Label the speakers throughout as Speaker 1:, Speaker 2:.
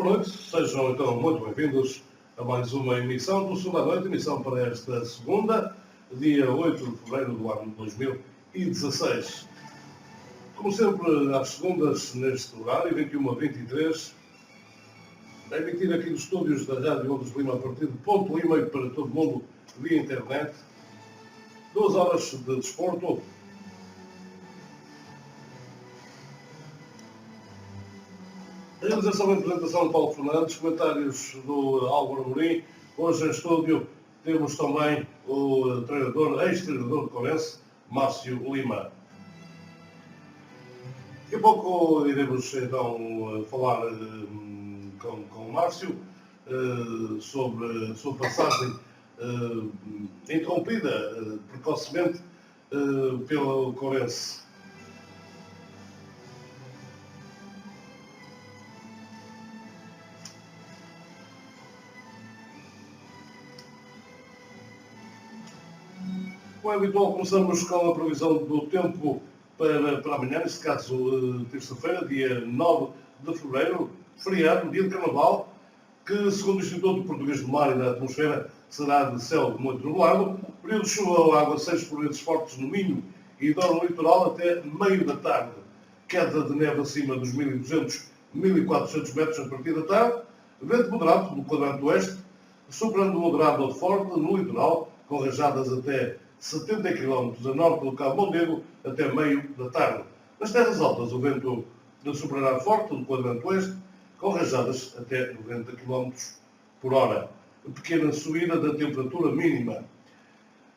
Speaker 1: noite, sejam então muito bem-vindos a mais uma emissão do Segunda Noite, emissão para esta segunda, dia 8 de fevereiro do ano 2016. Como sempre, às segundas, neste horário, 21 a 23, a emitir aqui nos estúdios da Rádio Ondas de Lima, a partir de ponto Lima e para todo o mundo via internet, 2 horas de desporto. A realização e apresentação de Paulo Fernandes, comentários do Álvaro Amorim. Hoje em estúdio temos também o ex-treinador de Corense, Márcio Lima. Daqui a pouco iremos então falar com o Márcio sobre a sua passagem interrompida precocemente pelo Corense. Como é habitual, começamos com a previsão do tempo para amanhã, neste caso terça-feira, dia 9 de fevereiro, feriado, dia de Carnaval, que, segundo o Instituto Português do Mar e da Atmosfera, será de céu muito nublado, período de chuva ou aguaceiros por vezes fortes no Minho e Douro litoral até meio da tarde, queda de neve acima dos 1.200, 1.400 metros a partir da tarde, vento moderado no quadrante oeste, soprando moderado ou forte no litoral, com rajadas até 70 km a norte do Cabo Mondego até meio da tarde. Nas terras altas, o vento soprará forte no quadrante oeste, com rajadas até 90 km por hora. Pequena subida da temperatura mínima.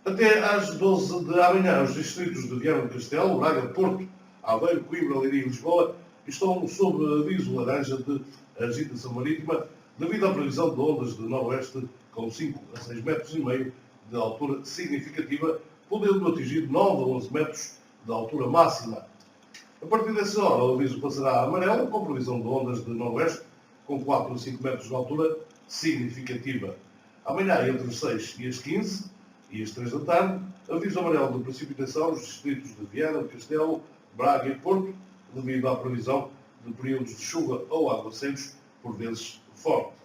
Speaker 1: Até às 12 de amanhã, os distritos de Viana do Castelo, Braga, Porto, Aveiro, Coimbra, Leiria e Lisboa estão sob aviso laranja de agitação marítima devido à previsão de ondas de noroeste com 5 a 6,5 metros de altura significativa, podendo atingir 9 a 11 metros de altura máxima. A partir dessa hora, o aviso passará a amarelo, com previsão de ondas de noroeste com 4 a 5 metros de altura significativa. Amanhã, entre as 6 e as 15 e as 3 da tarde, aviso amarelo de precipitação nos distritos de Viana do Castelo, Braga e Porto, devido à previsão de períodos de chuva ou aguaceiros, por vezes forte.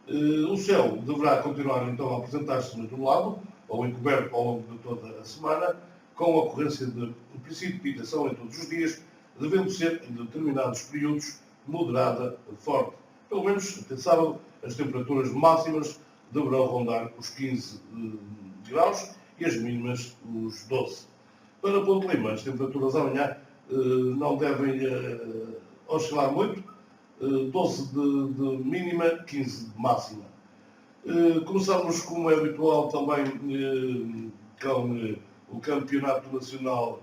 Speaker 1: O céu deverá continuar então a apresentar-se nublado ou encoberto ao longo de toda a semana, com a ocorrência de precipitação em todos os dias, devendo ser em determinados períodos moderada a forte. Pelo menos até sábado, as temperaturas máximas deverão rondar os 15 graus e as mínimas os 12. Para Ponte Lima, as temperaturas amanhã não devem oscilar muito, 12 de mínima, 15 de máxima. Começamos, como é habitual, também com o Campeonato Nacional,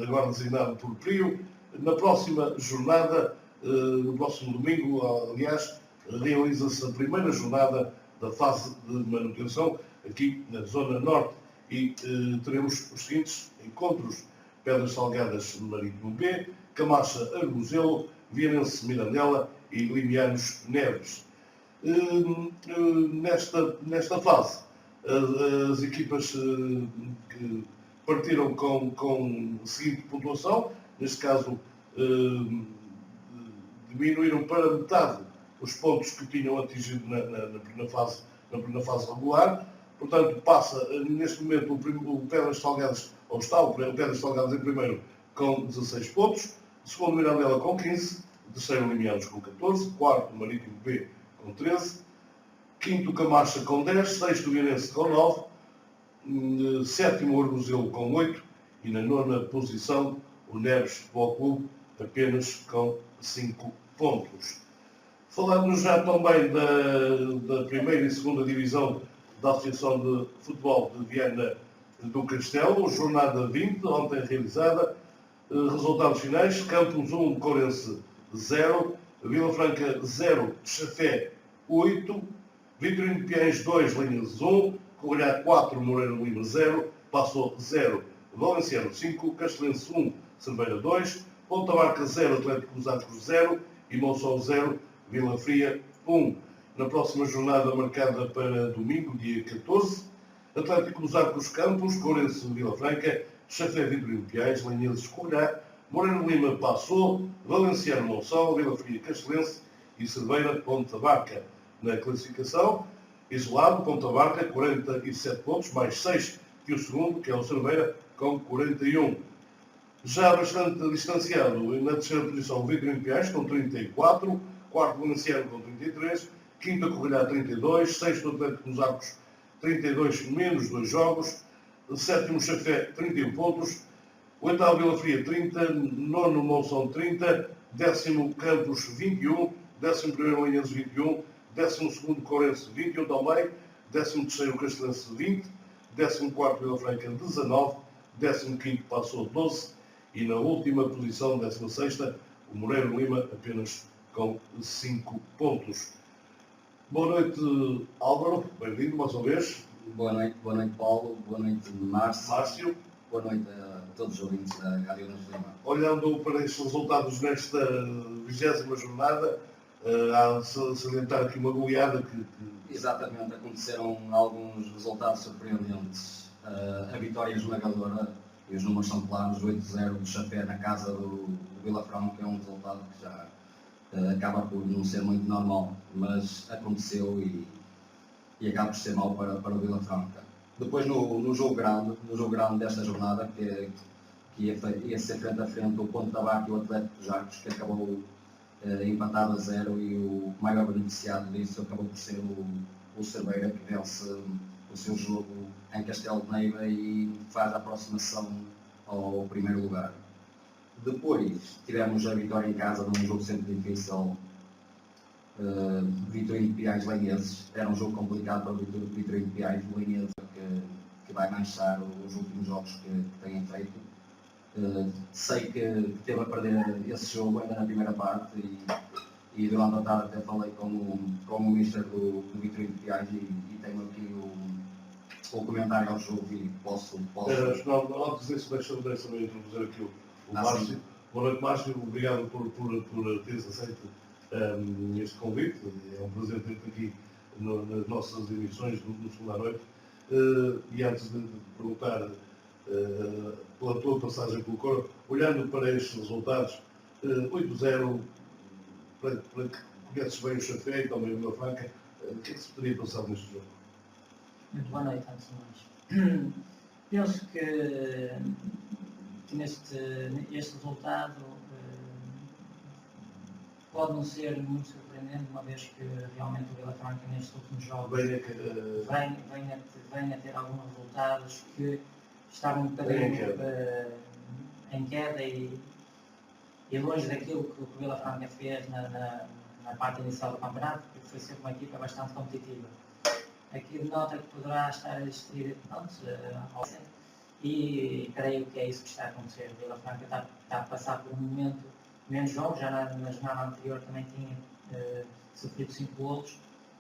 Speaker 1: agora designado por PRIO. Na próxima jornada, no próximo domingo, aliás, realiza-se a primeira jornada da fase de manutenção aqui na Zona Norte e teremos os seguintes encontros: Pedras Salgadas Marítimo B, Camacha Arguzelo, Vianense Mirandela e Limianos Neves. Nesta fase, as equipas que partiram com a seguinte pontuação, neste caso diminuíram para metade os pontos que tinham atingido na primeira fase regular. Portanto, passa neste momento o Pedras Salgadas, ou está o Pedras Salgadas em primeiro com 16 pontos, segundo Mirandela com 15, terceiro Limianos com 14, quarto Marítimo B com 13, quinto Camacha com 10, sexto Vianense com 9, sétimo Arguzelo com 8 e na nona posição o Neves Futebol Clube apenas com 5 pontos. Falando já também da primeira e segunda divisão da Associação de Futebol de Viana do Castelo, jornada 20, ontem realizada, resultados finais: Campos 1, Corense 0, Vila Franca 0, Chafé 8, Vitorino de Piães 2, Linhas 1, Correia 4, Moreira Lima 0, Passo 0, Valenciano 5, Castelense 1, Cerveira 2, Ponta Barca 0, Atlético dos Arcos 0 e Monção 0, Vila Fria 1. Na próxima jornada, marcada para domingo, dia 14, Atlético dos Arcos Campos, Corense Vila Franca, Chafé Vitorino de Piães, Linhas Correia, Moreira Lima Passou, Valenciano Monção, Vila Fria Castelense e Cerveira Ponta Barca. Na classificação, isolado, Ponta Barca, 47 pontos, mais 6 que o segundo, que é o Cerveira, com 41. Já bastante distanciado, na terceira posição, o Vítor Impiais, com 34, quarto Valenciano, com 33, quinta Correlhá, 32, sexto Atlético dos Arcos, 32, menos 2 jogos, sétimo Chafé, 31 pontos, oitavo Vila Fria, 30, nono Monção, 30, décimo Campos, 21, décimo primeiro Linhas, 21, décimo segundo Corense, 21 também, décimo terceiro Castelense, 20, décimo quarto Vila Franca, 19, décimo quinto Passou, 12, e na última posição, 16ª, o Moreiro Lima, apenas com 5 pontos. Boa noite, Álvaro. Bem-vindo mais uma vez.
Speaker 2: Boa noite, Paulo. Boa noite,
Speaker 1: Márcio.
Speaker 2: Boa noite a todos os ouvintes da Rádio Nunes Lima.
Speaker 1: Olhando para estes resultados nesta 20ª jornada, há de salientar aqui uma goleada que...
Speaker 2: Exatamente, aconteceram alguns resultados surpreendentes. A vitória esmagadora, e os números são claros, 8-0 do Chafé na casa do Vila Franca, é um resultado que já acaba por não ser muito normal, mas aconteceu e acaba por ser mau para o Vila Franca. Depois no jogo grande desta jornada, que ia ser frente a frente o Ponta Barca e o Atlético dos Arcos, que acabou empatado a 0, e o maior beneficiado disso acabou por ser o Cerveira, que vence o seu jogo em Castelo de Neiva e faz a aproximação ao primeiro lugar. Depois tivemos a vitória em casa num jogo sempre difícil, Vitorino de Piais Lanheses. Era um jogo complicado para o Vitorino de Piais Lanheses, que vai manchar os últimos jogos que têm feito. Sei que teve a perder esse jogo ainda na primeira parte, e durante a tarde até falei com o Mister do Vitorino de Piais e tenho aqui o comentário ao jogo e posso...
Speaker 1: Antes disso, deixa-me introduzir aqui o Márcio. Boa noite, Márcio. Obrigado por teres aceito este convite. É um prazer ter-te aqui nas nossas emissões no segundo à noite. E antes de perguntar pela tua passagem pelo Coro, olhando para estes resultados, 8-0, para que conheces bem o Chafé e também o Vila Franca, o que é que se poderia passar neste jogo?
Speaker 3: Muito boa noite, antes de mais. Penso que este resultado pode não ser muito surpreendente, uma vez que realmente o Vila Franca nestes últimos jogos vem a ter alguns resultados que estavam um bocadinho em queda e longe daquilo que o Vila Franca fez na parte inicial do campeonato, porque foi sempre uma equipa bastante competitiva. Aqui denota que poderá estar a existir ao centro, e creio que é isso que está a acontecer. O Vila Franca está a passar por um momento menos jogos, já na jornada anterior também tinha sofrido 5 golos,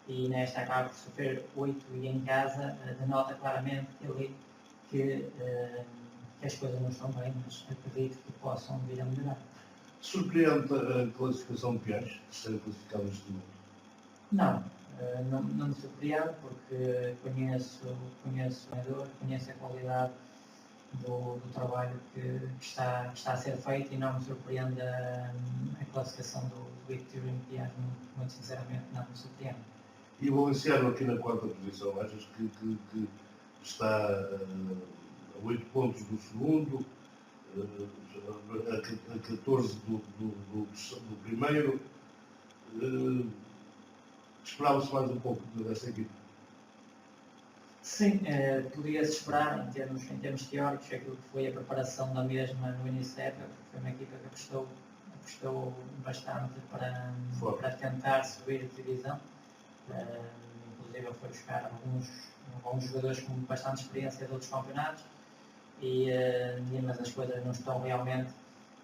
Speaker 3: e nesta acaba de sofrer 8, e em casa denota claramente que as coisas não estão bem, mas acredito que possam vir a melhorar.
Speaker 1: Surpreende a classificação de Piais, que será classificado neste momento?
Speaker 3: Não me surpreende, porque conheço o treinador, conheço a qualidade do trabalho que está a ser feito, e não me surpreende a classificação do Vitorino de Piais, muito sinceramente não me surpreende.
Speaker 1: E o Valenciano aqui na quarta posição, achas que está a 8 pontos do segundo, a 14 do primeiro? Esperava-se mais um pouco desta equipe?
Speaker 3: Sim, podia-se esperar em termos teóricos aquilo que foi a preparação da mesma no início da época, porque foi uma equipa que apostou bastante para tentar subir a divisão. Inclusive foi buscar alguns jogadores com bastante experiência de outros campeonatos, mas as coisas não estão realmente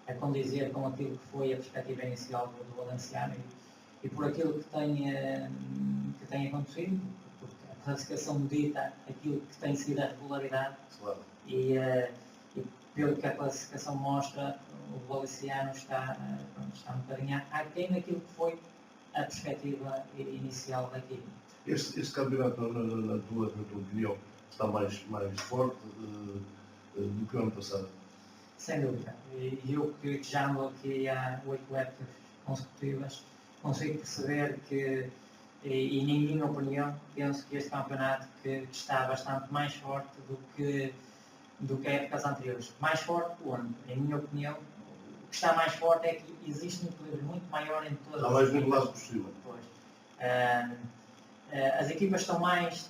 Speaker 3: a condizer com aquilo que foi a perspectiva inicial do Valenciano, e por aquilo que tem acontecido, porque a classificação dita aquilo que tem sido a regularidade,
Speaker 1: claro.
Speaker 3: E pelo que a classificação mostra, o Valenciano está um bocadinho aquém daquilo que foi a perspectiva inicial daqui.
Speaker 1: Este campeonato, na tua opinião, está mais forte do que o ano passado?
Speaker 3: Sem dúvida. E eu que já ando aqui há 8 épocas consecutivas, consigo perceber que, e na minha opinião, penso que este campeonato que está bastante mais forte do que épocas anteriores. Mais forte onde? Em minha opinião, o que está mais forte é que existe um equilíbrio muito maior em todas
Speaker 1: Está mais nivelado possível.
Speaker 3: Pois. As equipas estão mais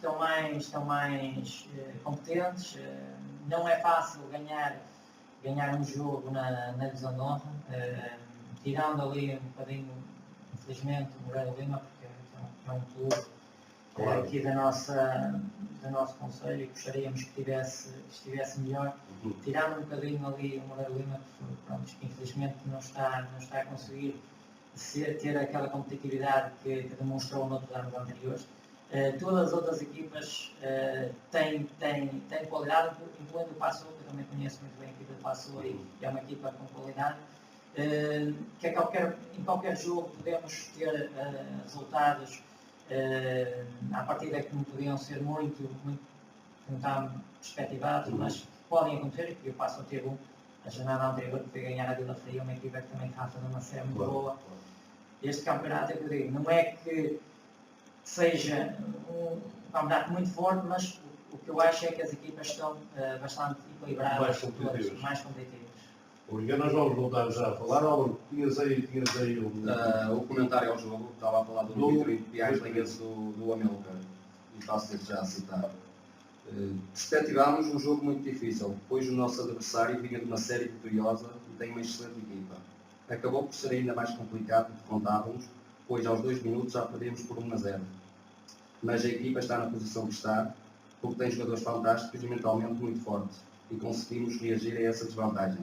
Speaker 3: competentes, não é fácil ganhar um jogo na divisão de honra, tirando ali um bocadinho, infelizmente, o Moreira Lima, porque é um clube
Speaker 1: Claro.
Speaker 3: aqui do nosso concelho e gostaríamos que estivesse melhor, tirando um bocadinho ali o Moreira Lima, que infelizmente não está a conseguir ter aquela competitividade que demonstrou noutros anos anteriores. Todas as outras equipas têm qualidade, incluindo o Passo, que eu também conheço muito bem a equipa do Passo e é uma equipa com qualidade. Que em qualquer jogo podemos ter resultados à partida que não podiam ser muito não estão perspectivados, mas podem acontecer, e o Passo teve a jornada anterior que foi ganhar a Vila Fria, uma equipa que também está a fazer uma série muito boa. Este campeonato, é que eu digo, não é que seja um campeonato muito forte, mas o que eu acho é que as equipas estão bastante equilibradas, mais competitivas.
Speaker 1: Obrigado, nós vamos voltar já a falar. Álvaro, tinhas aí
Speaker 2: o comentário ao jogo, estava a falar do Vitorino Piais Linhas do Amilcar, e passo já a citar. Perspectivámos um jogo muito difícil, pois o nosso adversário vinha de uma série vitoriosa e tem uma excelente equipa. Acabou por ser ainda mais complicado do que contávamos, pois aos 2 minutos já perdemos por 1-0. Mas a equipa está na posição que está, porque tem jogadores fantásticos e mentalmente muito fortes, e conseguimos reagir a essa desvantagem.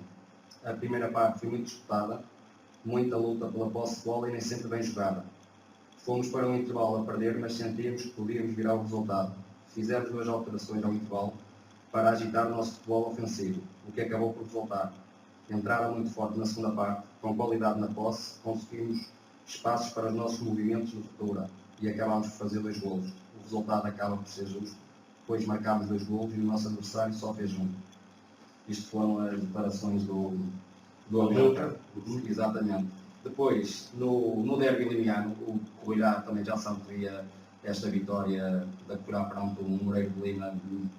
Speaker 2: A primeira parte foi muito disputada, muita luta pela posse de bola e nem sempre bem jogada. Fomos para um intervalo a perder, mas sentíamos que podíamos virar o resultado. Fizemos 2 alterações ao intervalo para agitar o nosso futebol ofensivo, o que acabou por resultar. Entraram muito forte na segunda parte, com qualidade na posse, conseguimos espaços para os nossos movimentos de ruptura e acabámos por fazer 2 golos. O resultado acaba por ser justo, pois marcámos 2 golos e o nosso adversário só fez 1. Isto foram as declarações do Amilcar. Exatamente. Depois, no derby limiano, o Covilhã também já se antevia esta vitória da Covilhã perante um Moreira de Lima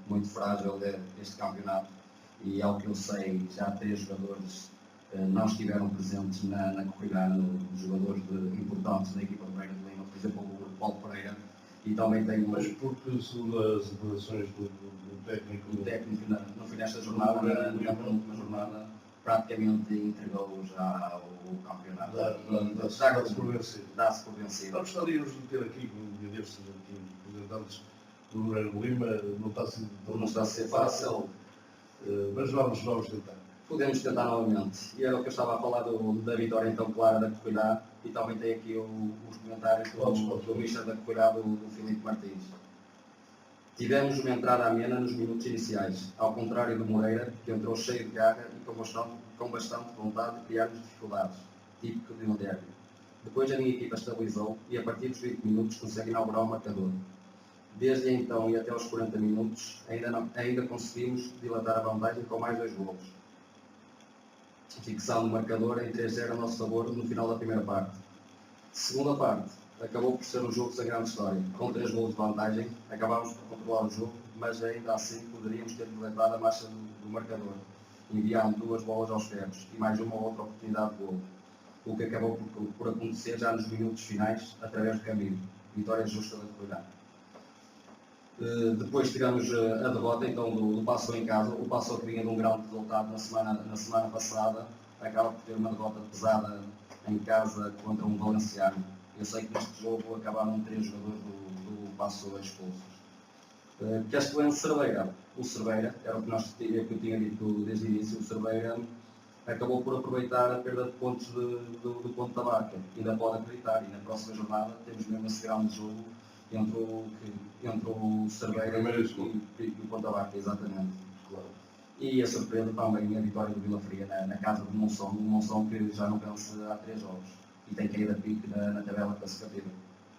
Speaker 2: muito frágil deste campeonato. E ao que eu sei, já 3 jogadores não estiveram presentes na Covilhã, jogadores importantes da equipa do Moreira de Lima, por exemplo o Paulo Pereira. E também tem
Speaker 1: Mas porque segundo as declarações do técnico...
Speaker 2: O técnico, no fim desta jornada, na penúltima jornada, praticamente entregou já o campeonato.
Speaker 1: Dá-se por vencido.
Speaker 2: Dá-se por vencido.
Speaker 1: Nós gostaríamos de ter aqui, um dia destes, representantes do Moreira de Lima, não está a ser fácil, mas vamos tentar.
Speaker 2: Podemos tentar novamente. E era o que eu estava a falar da vitória então clara da Covilhã, e também tem aqui os comentários do Mister da Covilhã, do Filipe Martins. Tivemos uma entrada amena nos minutos iniciais, ao contrário do Moreira, que entrou cheio de garra e com bastante vontade de criar-nos dificuldades, típico de um derby. Depois a minha equipa estabilizou e a partir dos 20 minutos consegue inaugurar o marcador. Desde então e até aos 40 minutos ainda conseguimos dilatar a vantagem com mais 2 golos, fixando o marcador em 3-0 a nosso favor no final da primeira parte. Segunda parte, acabou por ser um jogo sem grande história. Com 3 golos de vantagem, acabámos por controlar o jogo, mas ainda assim poderíamos ter dilatado a marcha do marcador, enviando 2 bolas aos ferros e mais uma ou outra oportunidade de golo, o que acabou por acontecer já nos minutos finais, através do caminho. Vitória justa da Covilhã. Depois tivemos a derrota então do Passo em casa. O Passo, que vinha de um grande resultado na semana passada, acaba por ter uma derrota pesada em casa contra um Valenciano. Eu sei que neste jogo acabaram 3 jogadores do Passo expulsos. Castelense Cerveira. O Cerveira, era o que eu tinha dito desde o início, o Cerveira acabou por aproveitar a perda de pontos do Ponte da Barca. Ainda pode acreditar, e na próxima jornada temos mesmo esse grande jogo entre o Cerveira e o Ponte da Barca, exatamente.
Speaker 1: Claro.
Speaker 2: E a surpresa também a vitória do Vila Fria na casa do Monção que já não vence há 3 jogos e tem caído a pique na tabela classificativa.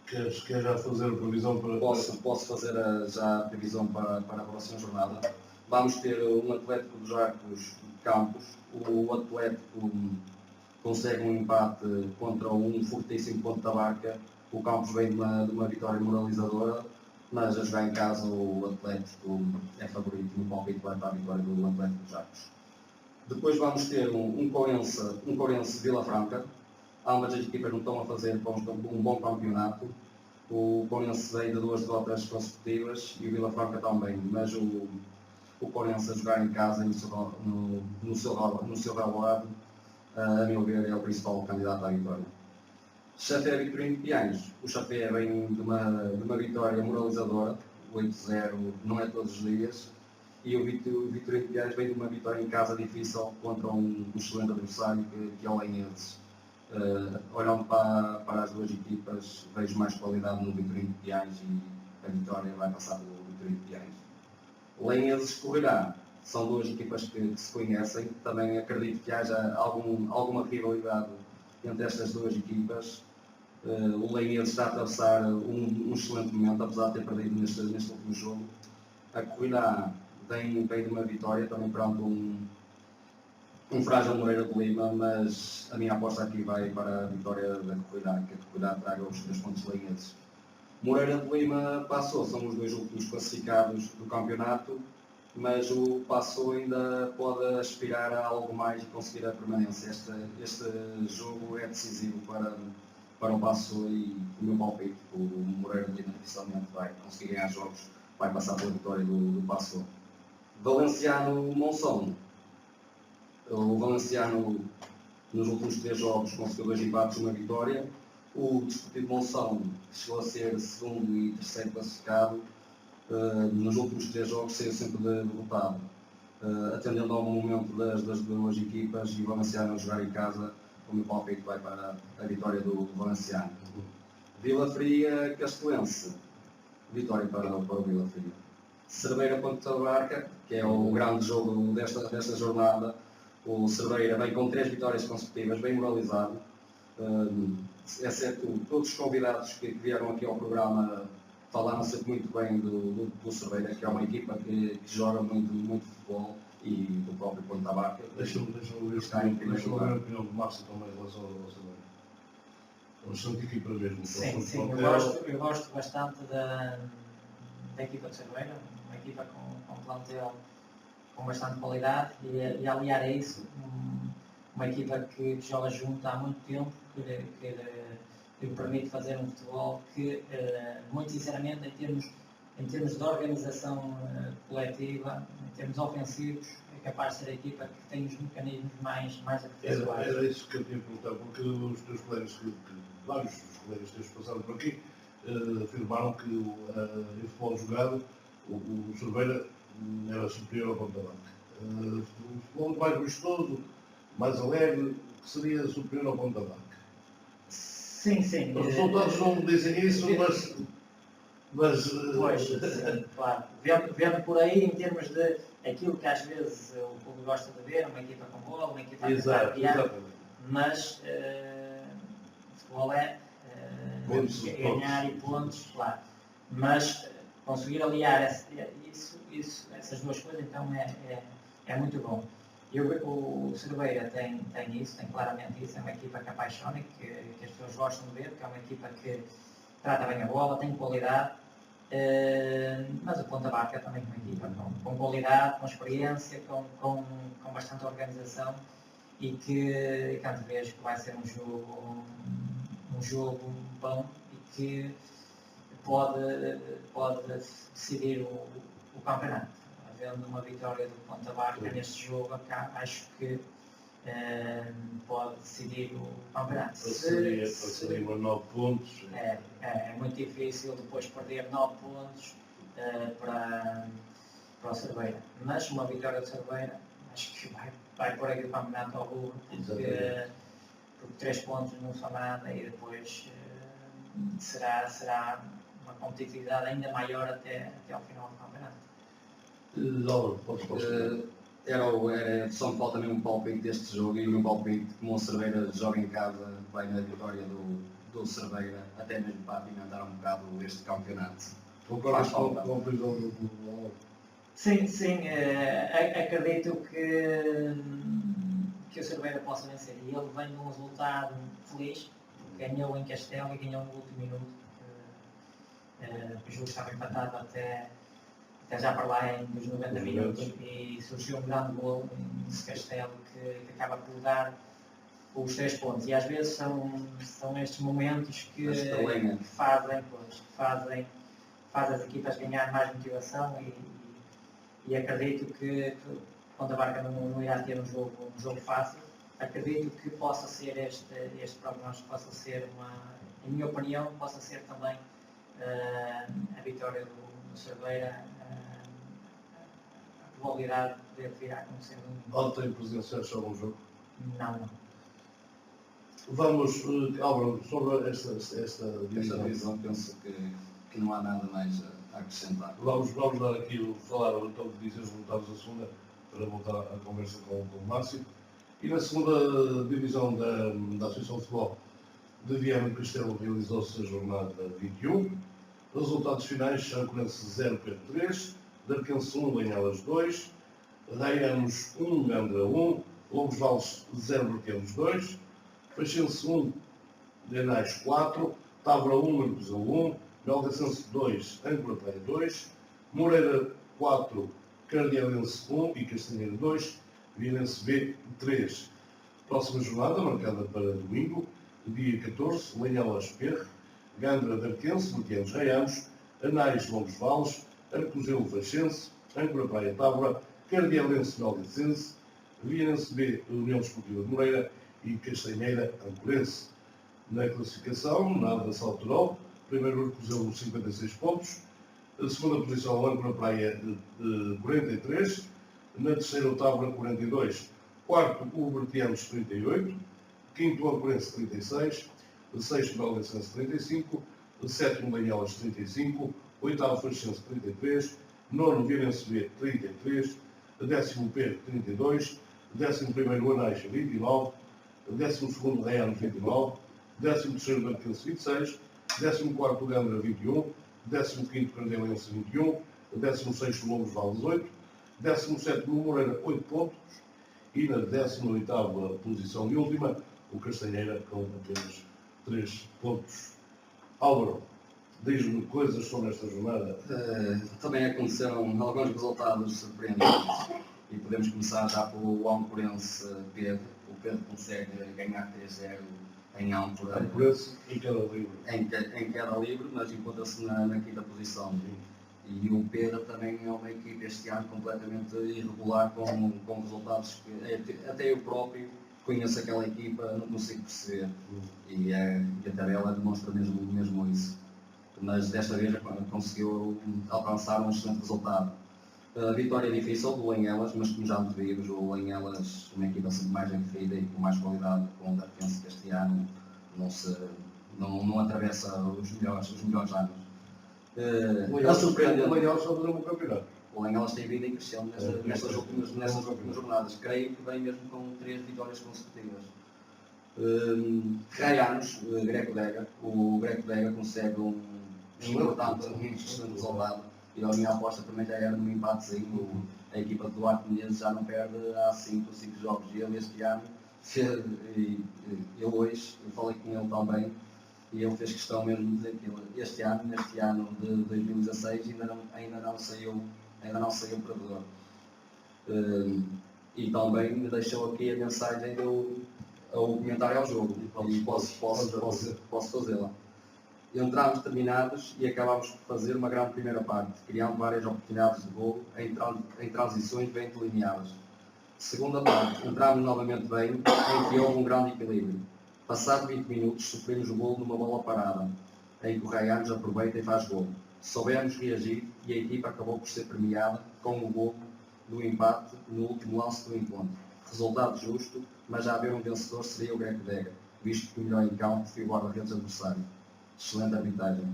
Speaker 1: Queres já fazer a previsão para...
Speaker 2: Posso fazer já a previsão para a próxima jornada. Vamos ter um Atlético dos Arcos de Campos, o Atlético consegue um empate contra um fortíssimo Ponta Barca. O Campos vem de uma vitória moralizadora, mas a jogar em casa o Atlético é favorito no palpite, vai para a vitória do Atlético dos Arcos. Depois vamos ter um Corense Vila Franca. Ambas as equipas não estão a fazer um bom campeonato. O Corense veio de 2 derrotas consecutivas e o Vila Franca também, mas o Corense a jogar em casa e no seu relvado, a meu ver, é o principal candidato à vitória. Chafé Victorino de Piães. O Chafé vem de uma vitória moralizadora, 8-0 não é todos os dias, e o Victorino de Piães vem de uma vitória em casa difícil contra um excelente adversário que é o Lenenses. Olhando para as duas equipas, vejo mais qualidade no Victorino de Piães e a vitória vai passar pelo Victorino de Piães. Lenenses Correirá. São duas equipas que se conhecem. Também acredito que haja alguma rivalidade entre estas duas equipas. O Lenenses está a atravessar um excelente momento, apesar de ter perdido neste último jogo. A Correirá vem de uma vitória, também perante um frágil Moreira de Lima, mas a minha aposta aqui vai para a vitória da Correirá, que a Correirá traga os 3 pontos lenenses. Moreira de Lima passou, são os 2 últimos classificados do campeonato, mas o Passo ainda pode aspirar a algo mais e conseguir a permanência. Este jogo é decisivo para o Passo e o meu palpite, o Moreira de Lima dificilmente vai conseguir ganhar jogos, vai passar pela vitória do Passo. Valenciano Monção. O Valenciano nos últimos 3 jogos conseguiu 2 empates e 1 vitória. O Desportivo Monção chegou a ser 2º e 3º classificado. Nos últimos 3 jogos saiu sempre derrotado. Atendendo ao momento das duas equipas e o Valenciano a jogar em casa, o meu palpite vai para a vitória do Valenciano. Vila Fria Castelense. Vitória para o Vila Fria. Cerveira contra o Barca, que é o grande jogo desta jornada. O Cerveira vem com 3 vitórias consecutivas, bem moralizado. Exceto todos os convidados que vieram aqui ao programa falaram sempre muito bem do Cerveira, que é uma equipa que joga muito futebol, e do próprio Ponta Barca.
Speaker 1: Deixa-me ver a opinião do Márcio também em relação ao Cerveira. É uma excelente equipa mesmo.
Speaker 3: Sim, eu gosto bastante da equipa de Cerveira, uma equipa com um plantel com bastante qualidade e aliar a isso uma equipa que joga junto há muito tempo, que permite fazer um futebol que, muito sinceramente, em termos de organização coletiva, em termos ofensivos, é capaz de ser a equipa que tem os mecanismos mais aperfeiçoados.
Speaker 1: Era isso que eu tinha perguntado, porque os teus colegas, vários dos colegas que passaram por aqui, afirmaram que em futebol jogado o Cerveira era superior ao Ponta Barca. O futebol mais vistoso, mais alegre, que seria superior ao Ponta Barca.
Speaker 3: Sim.
Speaker 1: Os resultados não dizem isso, mas
Speaker 3: pois, sim, claro. Vendo por aí, em termos de aquilo que às vezes o público gosta de ver, uma equipa com bola, uma equipa a tentar criar, mas o futebol é ganhar e pontos, claro. Mas conseguir aliar essas duas coisas, então é muito bom. O Cerveira tem isso, tem claramente isso, é uma equipa que apaixona e que as pessoas gostam de ver, que é uma equipa que trata bem a bola, tem qualidade, mas o Ponta Barca é também uma equipa com qualidade, com experiência, com bastante organização e que vejo que vai ser um jogo bom e que pode decidir o campeonato. Havendo uma vitória do Ponta Barca neste jogo, acho que pode decidir o campeonato.
Speaker 1: Seria 9 pontos.
Speaker 3: É muito difícil depois perder 9 pontos para o Cerveira. Mas uma vitória do Cerveira, acho que vai pôr aqui o campeonato ao rubro, porque 3 pontos não são nada e depois será uma competitividade ainda maior até ao final do campeonato.
Speaker 2: Era só me falta mesmo um palpite deste jogo e o meu palpite, como o Cerveira joga em casa, vai na vitória do Cerveira, até mesmo para apimentar um bocado este campeonato.
Speaker 1: Concordas com a opinião do
Speaker 3: Sim, acredito que o Cerveira possa vencer. E ele vem de um resultado feliz, ganhou em Castelo e ganhou no último minuto. O jogo estava empatado até já para lá dos 90 minutos e surgiu um grande gol em Castelo que acaba por dar os 3 pontos. E às vezes são estes momentos que fazem as equipas ganhar mais motivação e acredito que quando a Barca não irá ter um jogo fácil, acredito que possa ser este prognóstico, possa ser em minha opinião, possa ser também a vitória do Cerveira, a probabilidade de poder vir a acontecer.
Speaker 1: Ontem presenciaste algum jogo?
Speaker 3: Não.
Speaker 1: Vamos, Álvaro, sobre esta
Speaker 2: divisão, penso que não há nada mais a acrescentar.
Speaker 1: Vamos dar aqui, falar então de dizer os resultados da segunda, para voltar à conversa com o Márcio. E na segunda divisão da Associação de Futebol de Viana do Castelo realizou-se a jornada 21. Resultados finais: Ancorense 0, Pedro 3, Darquense 1, Lanhelas 2, Raianos 1, Gandra 1, Lobos Vales 0, Berquelos 2, Faxense 1, Granais 4, Távora 1, Marcosel 1, Belgacense 2, Âncora Praia 2, Moreira 4, Cardealense 1 e Castanheira 2, Vianense B 3. Próxima jornada, marcada para domingo, dia 14, Lanhelas Perre, Gandra Darquense, Berquelos Raianos, Anais Longos Vales, Arcozelo Faxense, Âncora Praia Távora, Cardealense Belgacense, Vianense B, União Desportiva de Moreira e Castanheira Ancorense. Na classificação, nada se alterou. Primeiro Arcozelo 56 pontos, a segunda posição Âncora Praia 43, na terceira o Távora 42, quarto o Bertianos 38, quinto o Ancorense 36, sexto Belgacense 35, sétimo Lanhelas 35, oitavo Faxense 33, nono Vianense B 33, décimo Pedro 32, décimo primeiro Anais 29, décimo segundo Raianos 29, décimo terceiro Darquense 26, décimo quarto Gandra 21, décimo quinto Cardealense 21, décimo sexto Lobos Vales 8, décimo sétimo Moreira 8 pontos e na 18ª posição e última o Castanheira com apenas 3 pontos. Álvaro, diz-me coisas sobre esta jornada.
Speaker 2: Também aconteceram alguns resultados surpreendentes e podemos começar já pelo Ancorense Pedro. O Pedro consegue ganhar 3-0 em Âncora.
Speaker 1: Ancorense em cada livro.
Speaker 2: Em cada livro, mas encontra-se na quinta posição. E o Pedro também é uma equipe este ano completamente irregular, com resultados que até eu próprio conheço aquela equipa, não consigo perceber. E a tabela demonstra mesmo isso. Mas desta vez conseguiu alcançar um excelente resultado. A vitória difícil do Lanhelas, mas como já vimos, o Lanhelas, uma equipa sempre mais aguerrida e com mais qualidade, com o Darquense que este ano não atravessa os melhores anos.
Speaker 1: O Lanhelas só fazer um campeonato.
Speaker 2: O Lanhelas tem vindo em crescendo nestas últimas jornadas. Creio que vem mesmo com 3 vitórias consecutivas. Raianos, Greco-Dega. O Greco-Dega consegue um excelente resultado. E a minha aposta também já era num empatezinho. A equipa do Duarte Menezes já não perde há 5 jogos. E ele este ano, eu falei com ele também, e ele fez questão mesmo de dizer que neste ano de 2016 ainda não saiu perdedor. E também me deixou aqui a mensagem ao comentário ao jogo, e posso fazê-la. Entramos determinados e acabámos por fazer uma grande primeira parte, criando várias oportunidades de gol em transições bem delineadas. Segunda parte, entramos novamente bem, em que houve um grande equilíbrio. Passado 20 minutos, sofremos o gol numa bola parada, em que o Raianos aproveita e faz gol. Soubemos reagir e a equipa acabou por ser premiada com o gol do empate no último lance do encontro. Resultado justo, mas já haver um vencedor seria o Greco-Dega, visto que o melhor em campo foi o guarda-redes adversário. Excelente arbitragem.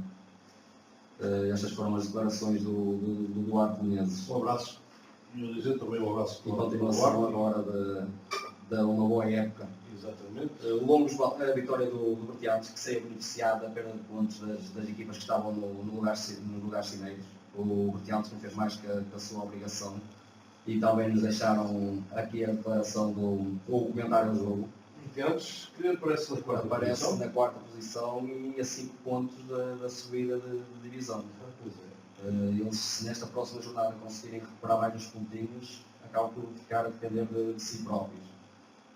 Speaker 2: Estas foram as declarações do Duarte Menezes.
Speaker 1: Um abraço. E eu dizer também um abraço
Speaker 2: para o continuação agora de uma boa época.
Speaker 1: Exatamente.
Speaker 2: A vitória do Bertianos, que saiu beneficiado da perda de pontos das equipas que estavam nos lugares cineiros. O Bertianos não fez mais que a sua obrigação. e também nos deixaram aqui a declaração ou o comentário do jogo.
Speaker 1: Vertiantes, que aparece na quarta
Speaker 2: Aparece
Speaker 1: posição.
Speaker 2: na quarta posição e a 5 pontos da subida de divisão.
Speaker 1: Pois é.
Speaker 2: Eles, nesta próxima jornada, conseguirem recuperar mais uns pontinhos, acabam por ficar a depender de si próprios.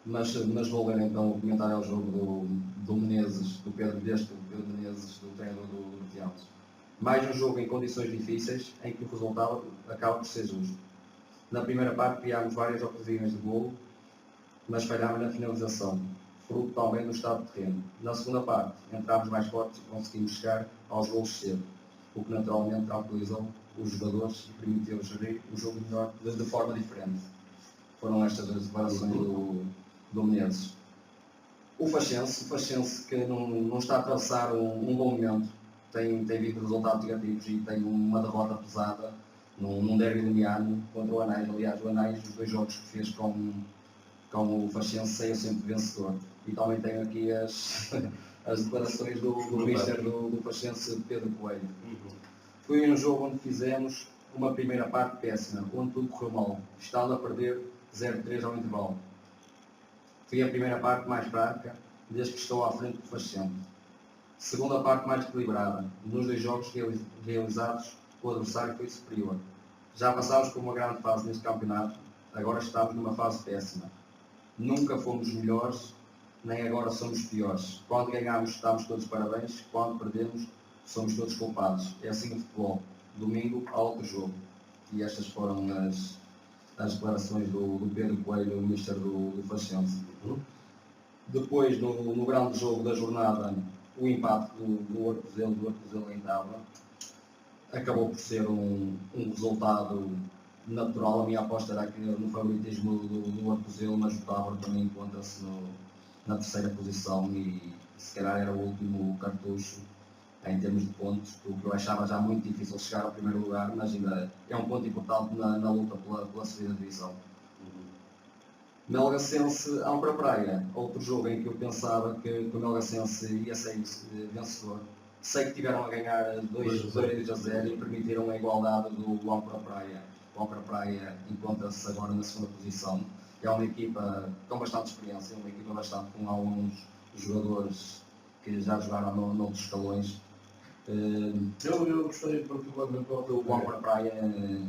Speaker 2: Mas vou ler então o comentário ao jogo do Menezes, do Pedro Menezes, do treinador do Bertiantes. Mais um jogo em condições difíceis, em que o resultado acaba por ser justo. Na primeira parte criámos várias ocasiões de golo, mas falhámos na finalização, fruto também do estado de terreno. Na segunda parte, entrámos mais fortes e conseguimos chegar aos golos cedo, o que naturalmente tranquilizou os jogadores e permitiu gerir o jogo melhor de forma diferente. Foram estas as declarações do Menezes. O Faxense que não está a atravessar um bom momento, tem vindo resultados negativos e tem uma derrota pesada num derby limiano contra o Anais. Aliás, o Anais, os 2 jogos que fez com o Faxense, saiu sempre vencedor. E também tenho aqui as declarações do mister do Faxense, Pedro Coelho. Foi um jogo onde fizemos uma primeira parte péssima, onde tudo correu mal, estando a perder 0-3 ao intervalo. Foi a primeira parte mais fraca, desde que estou à frente do Faxense. Segunda parte mais equilibrada. Nos 2 jogos realizados, o adversário foi superior. Já passámos por uma grande fase neste campeonato, agora estamos numa fase péssima. Nunca fomos melhores, nem agora somos piores. Quando ganhamos, estamos todos parabéns. Quando perdemos, somos todos culpados. É assim o futebol. Domingo, há outro jogo. E estas foram as declarações do Pedro Coelho, o mister do Faxense. Depois, no grande jogo da jornada, o empate do Arcozelo em Tábua. Acabou por ser um resultado natural. A minha aposta era que no favoritismo do Arcozelo, mas o Tábua também encontra-se na terceira posição e se calhar era o último cartucho em termos de pontos, o que eu achava já muito difícil chegar ao primeiro lugar, mas ainda é um ponto importante na luta pela subida de divisão. Melgacense Ampra Praia, outro jogo em que eu pensava que o Melgacense ia sair vencedor. Sei que tiveram a ganhar 2-0 e permitiram a igualdade do Ampra Praia. O Ampra Praia encontra-se agora na segunda posição. É uma equipa com bastante experiência, uma equipa bastante com alguns jogadores que já jogaram noutros escalões.
Speaker 1: Eu gostei particularmente
Speaker 2: O Ampra Praia,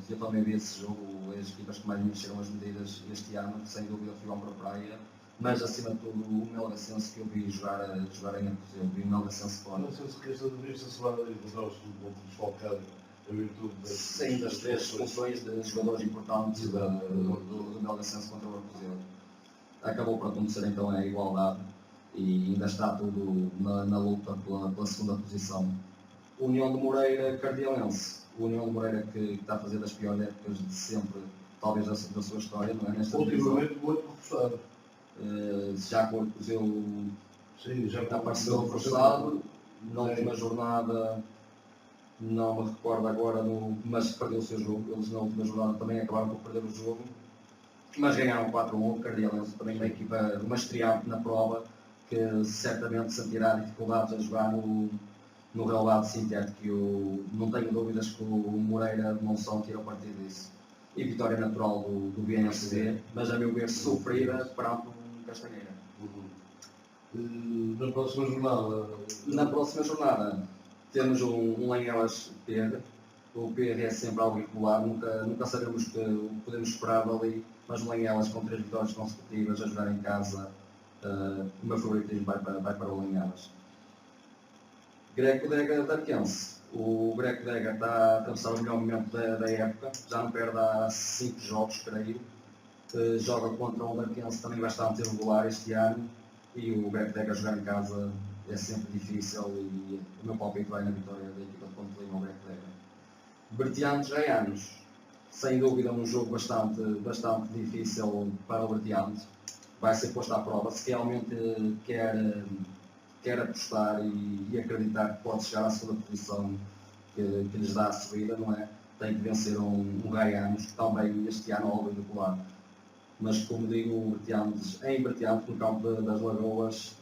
Speaker 2: eu também vi esse jogo, as equipas que mais me mexeram as medidas este ano, sem dúvida foi o Ampra Praia, mas acima de tudo o Melgacense que eu vi jogar em Arcozelo, vi o Melgacense fora.
Speaker 1: Não sei se esta semana encontramos um pouco desfalcado a virtude
Speaker 2: das 3 expulsões de jogadores importantes do Melgacense contra o Arcozelo. Acabou por acontecer então a igualdade e ainda está tudo na luta pela segunda posição. União de Moreira Cardielense. O União de Moreira que está a fazer das piores épocas de sempre, talvez da sua história, não é? Nesta
Speaker 1: ultimamente muito reforçado.
Speaker 2: Já com o Arcozelo
Speaker 1: já
Speaker 2: apareceu reforçado. Na última jornada, não me recordo agora, mas perdeu o seu jogo. Eles na última jornada também acabaram por perder o jogo, mas ganharam 4-1. O Cardielense também uma equipa, uma estreante na prova, que certamente sentirá dificuldades a jogar no relevado sintético. Não tenho dúvidas que o Moreira de Monção tira partido disso. E vitória natural do BNSD, mas a meu ver sofrida perante um Castanheira.
Speaker 1: Na próxima jornada?
Speaker 2: Na próxima jornada temos um Lanhelas PR. O PR é sempre algo irregular, nunca sabemos o que podemos esperar dali, mas o Lanhelas com 3 vitórias consecutivas a jogar em casa, o meu favoritismo vai para o Lanhelas. Greco-Dega de Arquense. O Greco-Dega está a atravessar o melhor momento da época, já não perde há 5 jogos, creio. Joga contra um Arquense também bastante irregular este ano e o Greco-Dega jogar em casa é sempre difícil e o meu palpite vai na vitória da equipa de Ponte Lima ao Greco-Dega. Bertianos Gaianos. Sem dúvida um jogo bastante difícil para o Bertianos. Vai ser posto à prova se realmente quer apostar e acreditar que pode chegar à segunda posição que lhes dá a subida, não é? Tem que vencer um Gaianos, que também este ano ao regular. Mas como digo, o Bertianos, em Bertianos, no campo das Lagoas,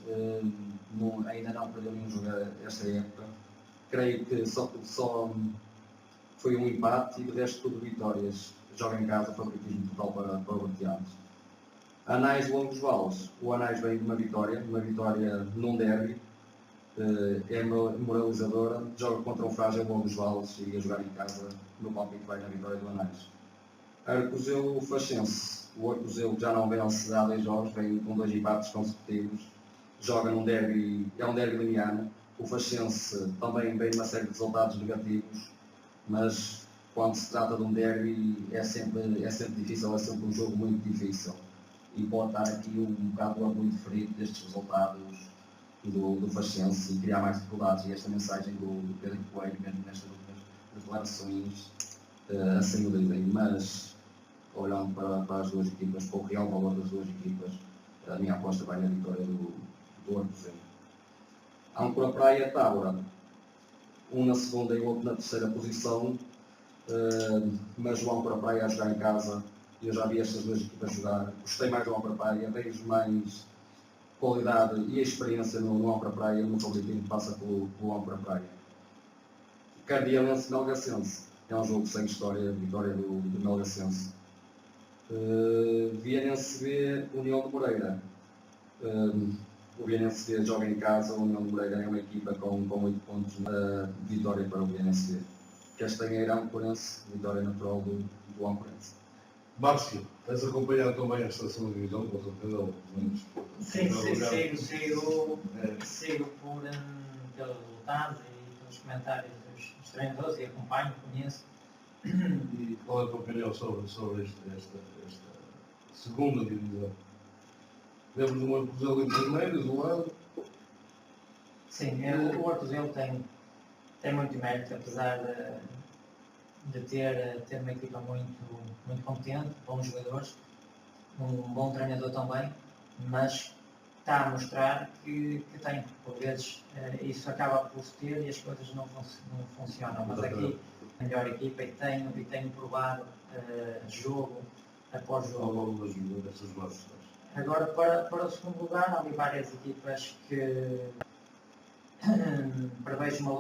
Speaker 2: ainda não perdeu nenhum jogo esta época. Creio que só foi um empate e de resto tudo vitórias. joga em casa, favoritismo total para o Bertianos. Anais de Longos Vales. O Anais vem de uma vitória num derby, é moralizadora, joga contra um frágil Longos Vales e a jogar em casa no palpite vai na vitória do Anais. Arcozelo Faxense. O Arcozelo já não vence há 10 jogos, vem com 2 empates consecutivos, joga num derby, é um derby limiano. O Faxense também vem numa série de resultados negativos, mas quando se trata de um derby é sempre difícil, é sempre um jogo muito difícil. E pode estar aqui um bocado muito ferido destes resultados do Faxense e criar mais dificuldades. E esta mensagem do Pedro Coelho, mesmo nestas últimas declarações, acima da ideia. Mas, olhando para as duas equipas, para o real valor das duas equipas, a minha aposta vai na vitória do Arcozelo. Âncora Praia, Tábora. Um na segunda e o outro na terceira posição, mas o Âncora Praia a jogar em casa, eu já vi estas duas equipas jogar, gostei mais do Âncora Praia, vejo mais qualidade e experiência no Âncora Praia, no favoritismo que passa pelo Âncora Praia. Cardialense Melgacense, é um jogo sem história, vitória do Melgacense. Vianense B, União de Moreira. O Vianense B joga em casa, o União de Moreira é uma equipa com 8 pontos na vitória para o Vianense B. Castanheira Ancorense, vitória natural do Ancorense.
Speaker 1: Márcio, tens acompanhado também esta segunda divisão, com certeza, ou menos?
Speaker 3: Sigo pelos resultados e pelos comentários dos treinadores e acompanho, conheço.
Speaker 1: E qual é a tua opinião sobre esta segunda divisão? Temos um Arcozelo em primeiro, isolado.
Speaker 3: Sim, o Arcozelo tem muito mérito, apesar de ter uma equipa muito competente, bons jogadores, um bom treinador também, mas está a mostrar que tem, por vezes, isso acaba por se ter e as coisas não funcionam. Mas aqui a melhor equipa e tenho provado jogo após jogo.
Speaker 1: Ao longo destas bases.
Speaker 3: Agora, para o segundo lugar, há ali várias equipas que prevejo uma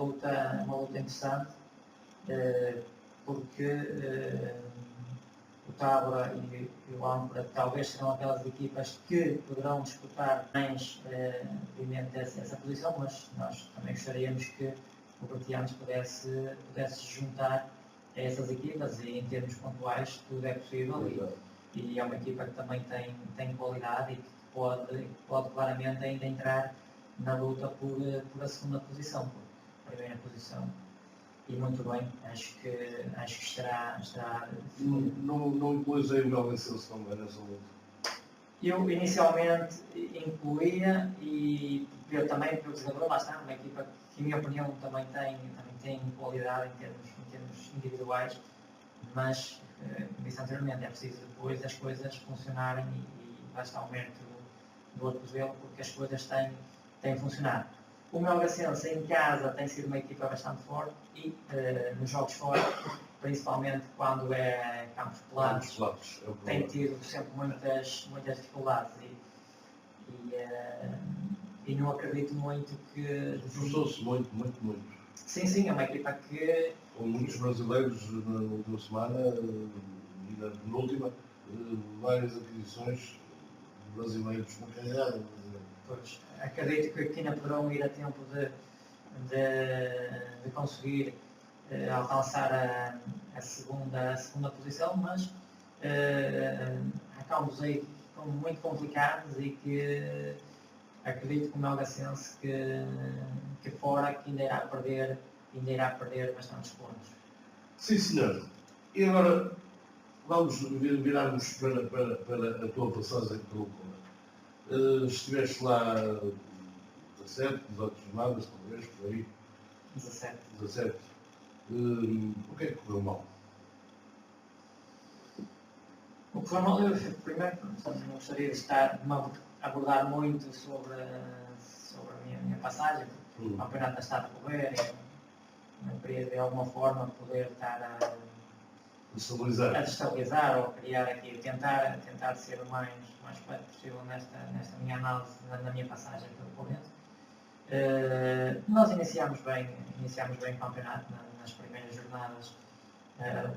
Speaker 3: luta interessante, porque o Tábora e o Âncora talvez serão aquelas equipas que poderão disputar mais essa posição, mas nós também gostaríamos que o Bertianos pudesse se juntar a essas equipas e em termos pontuais tudo é possível. E é uma equipa que também tem qualidade e que pode claramente ainda entrar na luta por a segunda posição, por a primeira posição. E muito bem, acho que estará.
Speaker 1: Não incluís aí o Melgacense também nessa luta?
Speaker 3: Eu inicialmente incluía e também pelo jogador, lá está, uma equipa que, em minha opinião, também tem qualidade em termos individuais, mas, como disse anteriormente, é preciso depois as coisas funcionarem e lá está o mérito do Arcozelo, porque as coisas têm funcionado. O Melgacense em casa tem sido uma equipa bastante forte e nos jogos fora, principalmente quando é campos planos, tem tido sempre muitas dificuldades e não acredito muito que...
Speaker 1: Esforçou-se muito.
Speaker 3: Sim, é uma equipa que...
Speaker 1: Com muitos brasileiros na última semana e na penúltima, várias aquisições de brasileiros na carreira.
Speaker 3: Pois, acredito que aqui não poderão ir a tempo de conseguir alcançar a segunda posição, mas há campos aí muito complicados e que acredito que o Melgacense que fora que ainda irá perder bastantes pontos.
Speaker 1: Sim, senhor. E agora vamos virarmos para a tua passagem pelo clube. Estiveste lá 17, 18 jornadas, talvez, por aí. 17. O que é que correu mal?
Speaker 3: O que correu mal, eu primeiro não gostaria de abordar muito sobre a minha passagem, porque o campeonato está a correr e não queria de alguma forma poder estar a destabilizar ou criar aqui, tentar ser o mais correto possível nesta minha análise, na minha passagem pelo Corrente. Nós iniciámos bem o campeonato nas primeiras jornadas,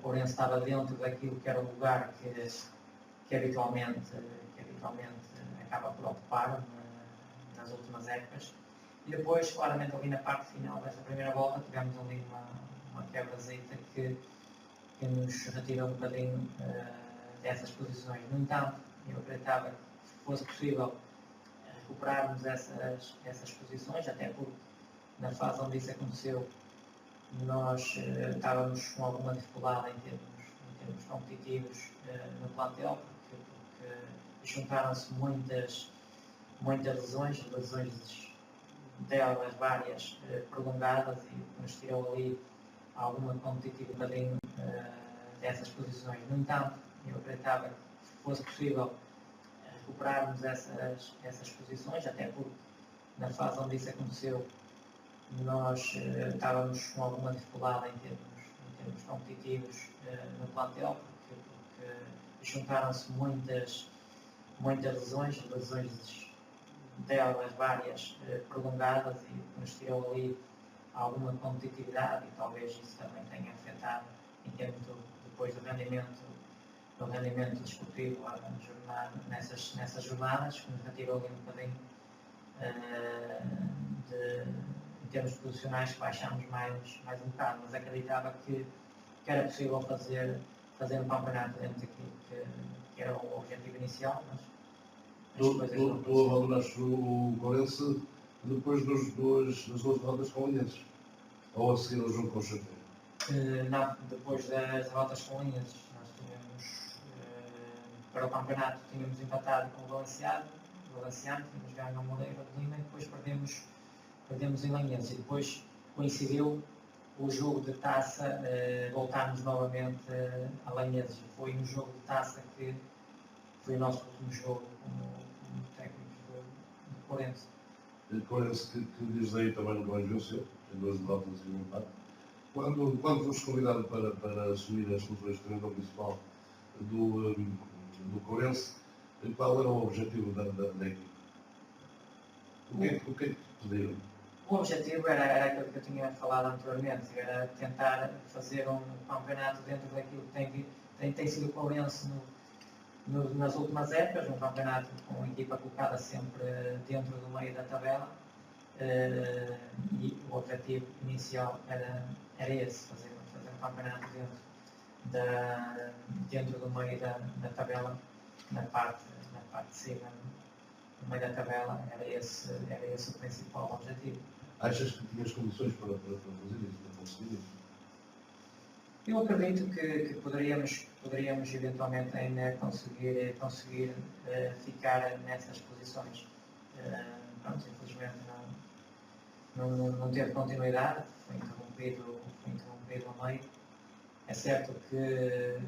Speaker 3: O Ourense estava dentro daquilo que era o lugar que habitualmente acaba por ocupar nas últimas épocas. E depois, claramente, ali na parte final desta primeira volta, tivemos ali uma quebrazita que nos retirou um bocadinho dessas posições. No entanto, eu acreditava que fosse possível recuperarmos essas posições, até porque na fase onde isso aconteceu nós estávamos com alguma dificuldade em termos competitivos no plantel, porque juntaram-se muitas lesões delas várias prolongadas, e nos tirou ali alguma competitividade dessas posições. No entanto, eu acreditava que fosse possível recuperarmos essas posições, até porque na fase onde isso aconteceu nós estávamos com alguma dificuldade em termos competitivos no plantel, porque juntaram-se muitas lesões delas várias prolongadas, e nos tirou ali alguma competitividade, e talvez isso também tenha afetado em termos depois do rendimento desportivo nessas jornadas, que nos retirou ali um bocadinho em termos posicionais, que baixámos mais um bocado, mas acreditava que era possível fazer um campeonato dentro daquilo que era o objetivo inicial, mas
Speaker 1: Tu abandonaste o Ourense depois das duas derrotas com o Linenses, ou a seguir ao jogo com o Xavier?
Speaker 3: Não, depois das derrotas com o Linenses, nós tínhamos, para o campeonato, tínhamos empatado com o Valenciano, tínhamos ganho ao Moreira de Lima, e depois perdemos em Linenses, e depois coincidiu o jogo de taça, voltámos novamente a Linenses. Foi um jogo de taça que foi o nosso último jogo como técnico do Ourense.
Speaker 1: Ourense que desde aí também nunca mais venceu, tem 2 derrotas e um empate. Quando fomos convidados para assumir as funções de treinador principal do Ourense, qual era o objetivo da equipe? O que é que pediram?
Speaker 3: O objetivo era aquilo que eu tinha falado anteriormente, era tentar fazer um campeonato dentro daquilo que tem sido o Ourense nas últimas épocas, um campeonato com a equipa colocada sempre dentro do meio da tabela, e o objetivo inicial era esse, fazer um campeonato dentro do meio da tabela, na parte de cima, no meio da tabela, era esse o principal objetivo.
Speaker 1: Achas que tinhas condições para fazer isso, para conseguir isso?
Speaker 3: Eu acredito que poderíamos eventualmente ainda conseguir ficar nessas posições. Pronto, infelizmente não teve continuidade, foi interrompido ao meio. É certo que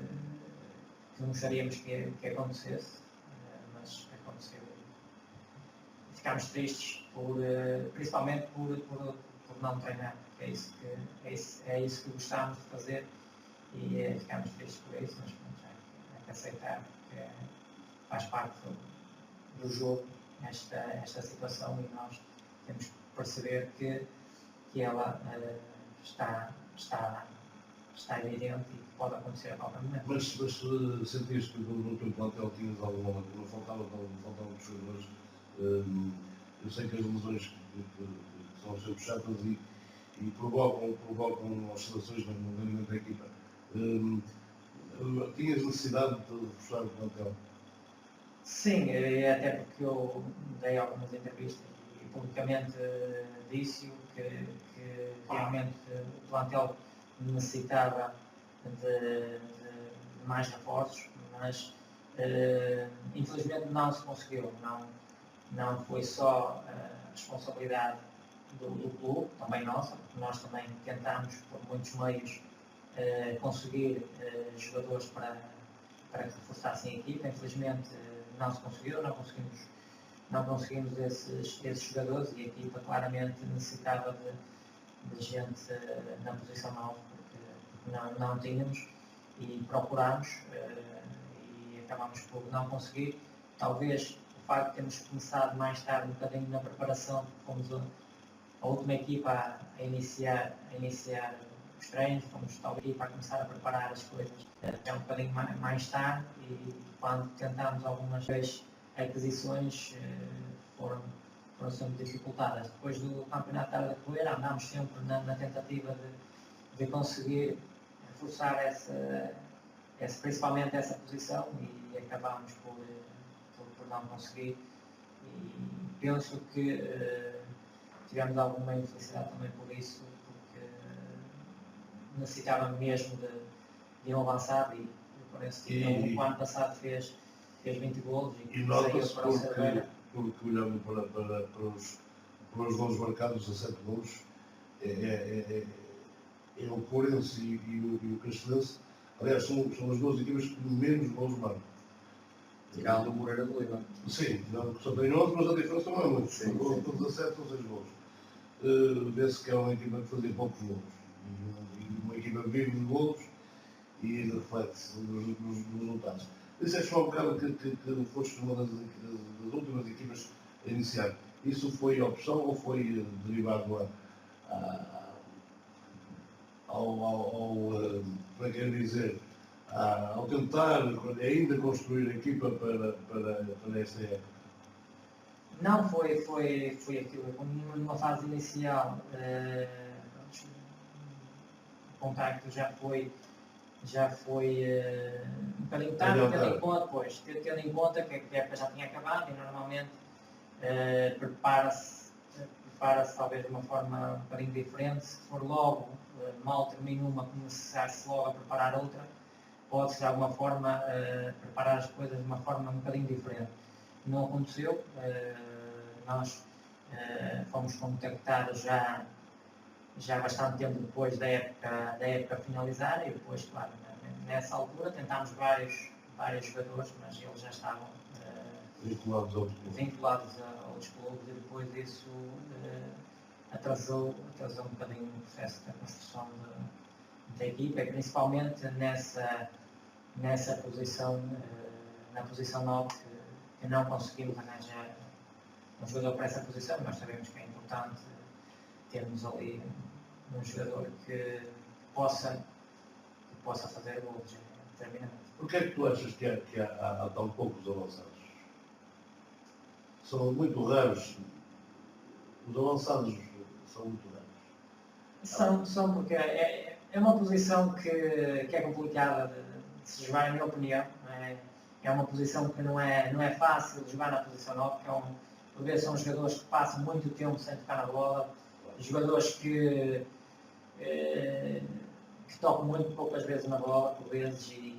Speaker 3: gostaríamos que acontecesse, mas aconteceu. Ficámos tristes principalmente por não treinar, porque é isso que gostávamos de fazer, e ficámos tristes por isso, mas é que aceitar que faz parte do jogo esta situação, e nós temos que perceber que ela está evidente e que pode acontecer a qualquer momento.
Speaker 1: Mas sentias que no teu plantel tinhas alguma lacuna, faltavam os jogadores? Eu sei que as lesões que são sempre chatas e provocam oscilações no rendimento da equipa. Tinhas necessidade de reforçar o plantel?
Speaker 3: Sim, até porque eu dei algumas entrevistas e publicamente disse que realmente o plantel necessitava de mais reforços, mas infelizmente não se conseguiu. Não foi só a responsabilidade do clube, também nossa, porque nós também tentámos, por muitos meios, conseguir jogadores para que reforçassem a equipa. Infelizmente não se conseguiu, não conseguimos esses jogadores, e a equipa claramente necessitava de gente na posição 9, porque não tínhamos, e procurámos e acabámos por não conseguir. Talvez o facto de termos começado mais tarde um bocadinho na preparação, porque fomos a última equipa a iniciar os os treinos, fomos talvez para começar a preparar as coisas até um bocadinho mais tarde, e quando tentámos algumas vezes aquisições foram sempre dificultadas. Depois do campeonato estar a correr, andámos sempre na tentativa de conseguir reforçar principalmente essa posição, e acabámos por não conseguir, e penso que tivemos alguma infelicidade também por isso, porque necessitava mesmo de um avançado, e parece que o ano passado fez 20 golos
Speaker 1: e nota-se porque olhando para os golos marcados, 17 golos, é o Porense e o Castelense. Aliás, são as duas equipas que menos golos marcam.
Speaker 2: Tirando o Moreira do Lima.
Speaker 1: Sim, só tem 11, mas a diferença não é muito.
Speaker 2: Sim,
Speaker 1: com
Speaker 2: sim.
Speaker 1: 17 ou 6 golos. Vê-se que é uma equipa que fazia poucos golos. E uma equipa vive de golos e reflete-se nos resultados. Disseste um bocado que foste uma das últimas equipas a iniciar. Isso foi opção ou foi derivado como é que é dizer, ao tentar ainda construir a equipa para esta época?
Speaker 3: Não, foi aquilo, numa fase inicial, o contacto já foi um bocadinho tarde, tendo em conta que a época já tinha acabado, e normalmente prepara-se talvez de uma forma um bocadinho diferente. Se for logo, mal termina uma, começar-se logo a preparar outra, pode-se de alguma forma preparar as coisas de uma forma um bocadinho diferente. Não aconteceu, nós fomos contactados já bastante tempo depois da época finalizar, e depois, claro, nessa altura tentámos vários jogadores, mas eles já estavam
Speaker 1: Vinculados ao
Speaker 3: outros clubes, e depois isso atrasou um bocadinho o processo da construção da equipa, e principalmente nessa posição, na posição 9, que não conseguimos arranjar um jogador para essa posição. Nós sabemos que é importante termos ali um jogador que possa fazer gols determinadamente.
Speaker 1: Porquê é que tu achas que há tão poucos avançados? São muito raros. Os avançados são muito raros.
Speaker 3: São porque é uma posição que é complicada de se jogar, na minha opinião. É uma posição que não é fácil de jogar na posição 9, porque por vezes são jogadores que passam muito tempo sem tocar na bola, jogadores que tocam muito poucas vezes na bola, por vezes, e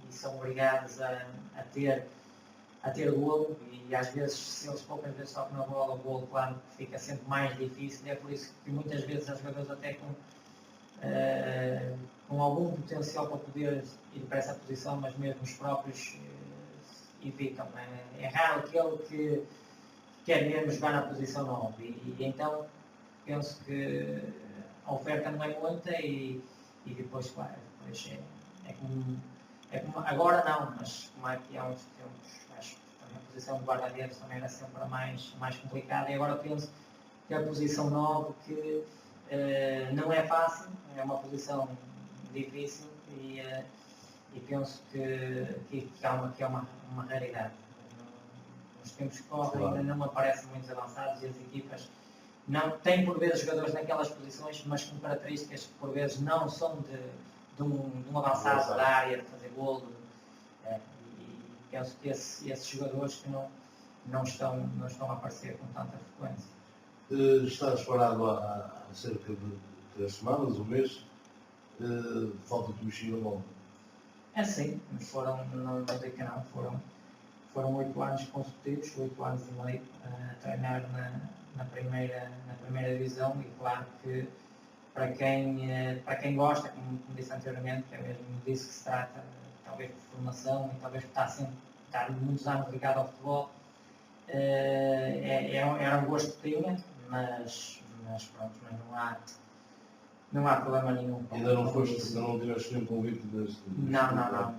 Speaker 3: são obrigados a ter golo, e às vezes, se eles poucas vezes tocam na bola, o golo, claro, fica sempre mais difícil, e é por isso que muitas vezes há jogadores até com algum potencial para poder ir para essa posição, mas mesmo os próprios evitam. É raro aquele que quer mesmo jogar na posição 9, e então penso que a oferta não é muita, e depois, claro, é como agora não, mas como aqui há uns tempos, acho que a posição de guarda-redes também era sempre a mais complicada, e agora penso que a posição 9, que não é fácil, é uma posição difícil, e penso que é uma raridade. Nos tempos que correm, ainda não aparecem muitos avançados, e as equipas não têm por vezes jogadores naquelas posições, mas com características que por vezes não são de um avançado da área, de fazer golo. E penso que esses jogadores que não estão a aparecer com tanta frequência.
Speaker 1: Estás parado há cerca de 3 semanas, um mês. Falta-te mexer na bola.
Speaker 3: É sim, não digo que não, foram 8 anos consecutivos, 8 anos e meio a treinar na primeira divisão, e claro que para quem gosta, como disse anteriormente, que é mesmo disso que se trata, talvez por formação, e talvez por estar muitos anos ligado ao futebol, era um gosto que tinha, mas pronto, mas não há problema nenhum.
Speaker 1: Ainda não tiveste nenhum convite deste?
Speaker 3: Não.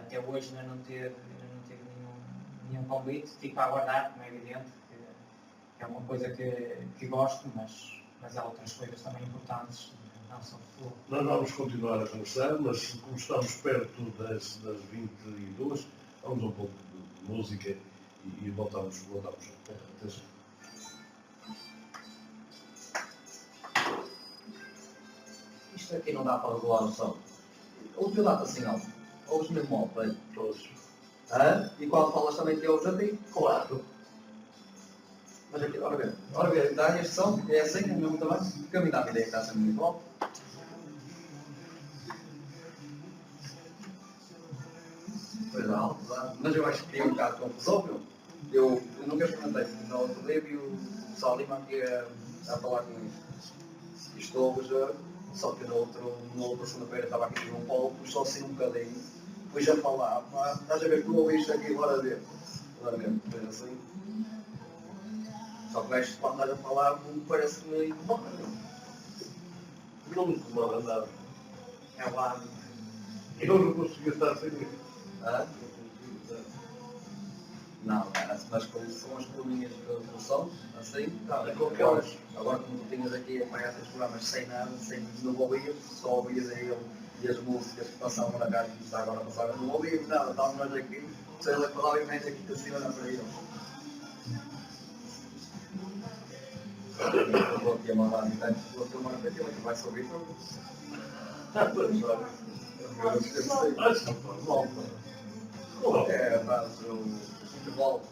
Speaker 3: Até hoje ainda não tive nenhum convite. Fico a aguardar, como é evidente, que é uma coisa que gosto, mas há outras coisas também importantes Não, só for.
Speaker 1: Nós vamos continuar a conversar, mas como estamos perto das 22, vamos um pouco de música e voltamos. Até já.
Speaker 2: Isto aqui não dá para regular o som. O teu data assim alto. Ouves mesmo alto, velho.
Speaker 1: Todos.
Speaker 2: E quando falas também que ouves a ti?
Speaker 1: Claro.
Speaker 2: Mas aqui, ora ver, dá este som, é assim, o mesmo também, porque a mim dá a ideia que está sempre muito alto. Pois é, alto, dá. Mas eu acho que tem um bocado de confusão, meu. Eu nunca experimentei, no outro dia vi o pessoal Lima aqui a falar com isto. Isto ouves, só que no outro segunda-feira estava aqui no Paulo, pus só assim um bocadinho, depois a falar, estás a ver que eu ouvi isto aqui, bora ver, depois assim. Só que o gajo, quando estás a falar, parece que me incomoda, não?
Speaker 1: Não me incomoda nada.
Speaker 3: É o lado.
Speaker 1: Eu não conseguia estar sem isso.
Speaker 2: Hã? Não, mas são as coluninhas do som, assim, tá,
Speaker 1: É qualquer um.
Speaker 2: agora como tu tinhas aqui a pagar esses programas sem nada, sem não ouvias, só ouvias a ele e as músicas que passavam na casa que agora passavam, não ouvíamos nada, estávamos nós aqui, sei lá, falava e mais aqui que assim olhar para ele. Eu vou aqui a mandar então, vou filmar para ele que vai ouvir tudo.
Speaker 1: Acho que foi bom.
Speaker 2: É, faz o futebol.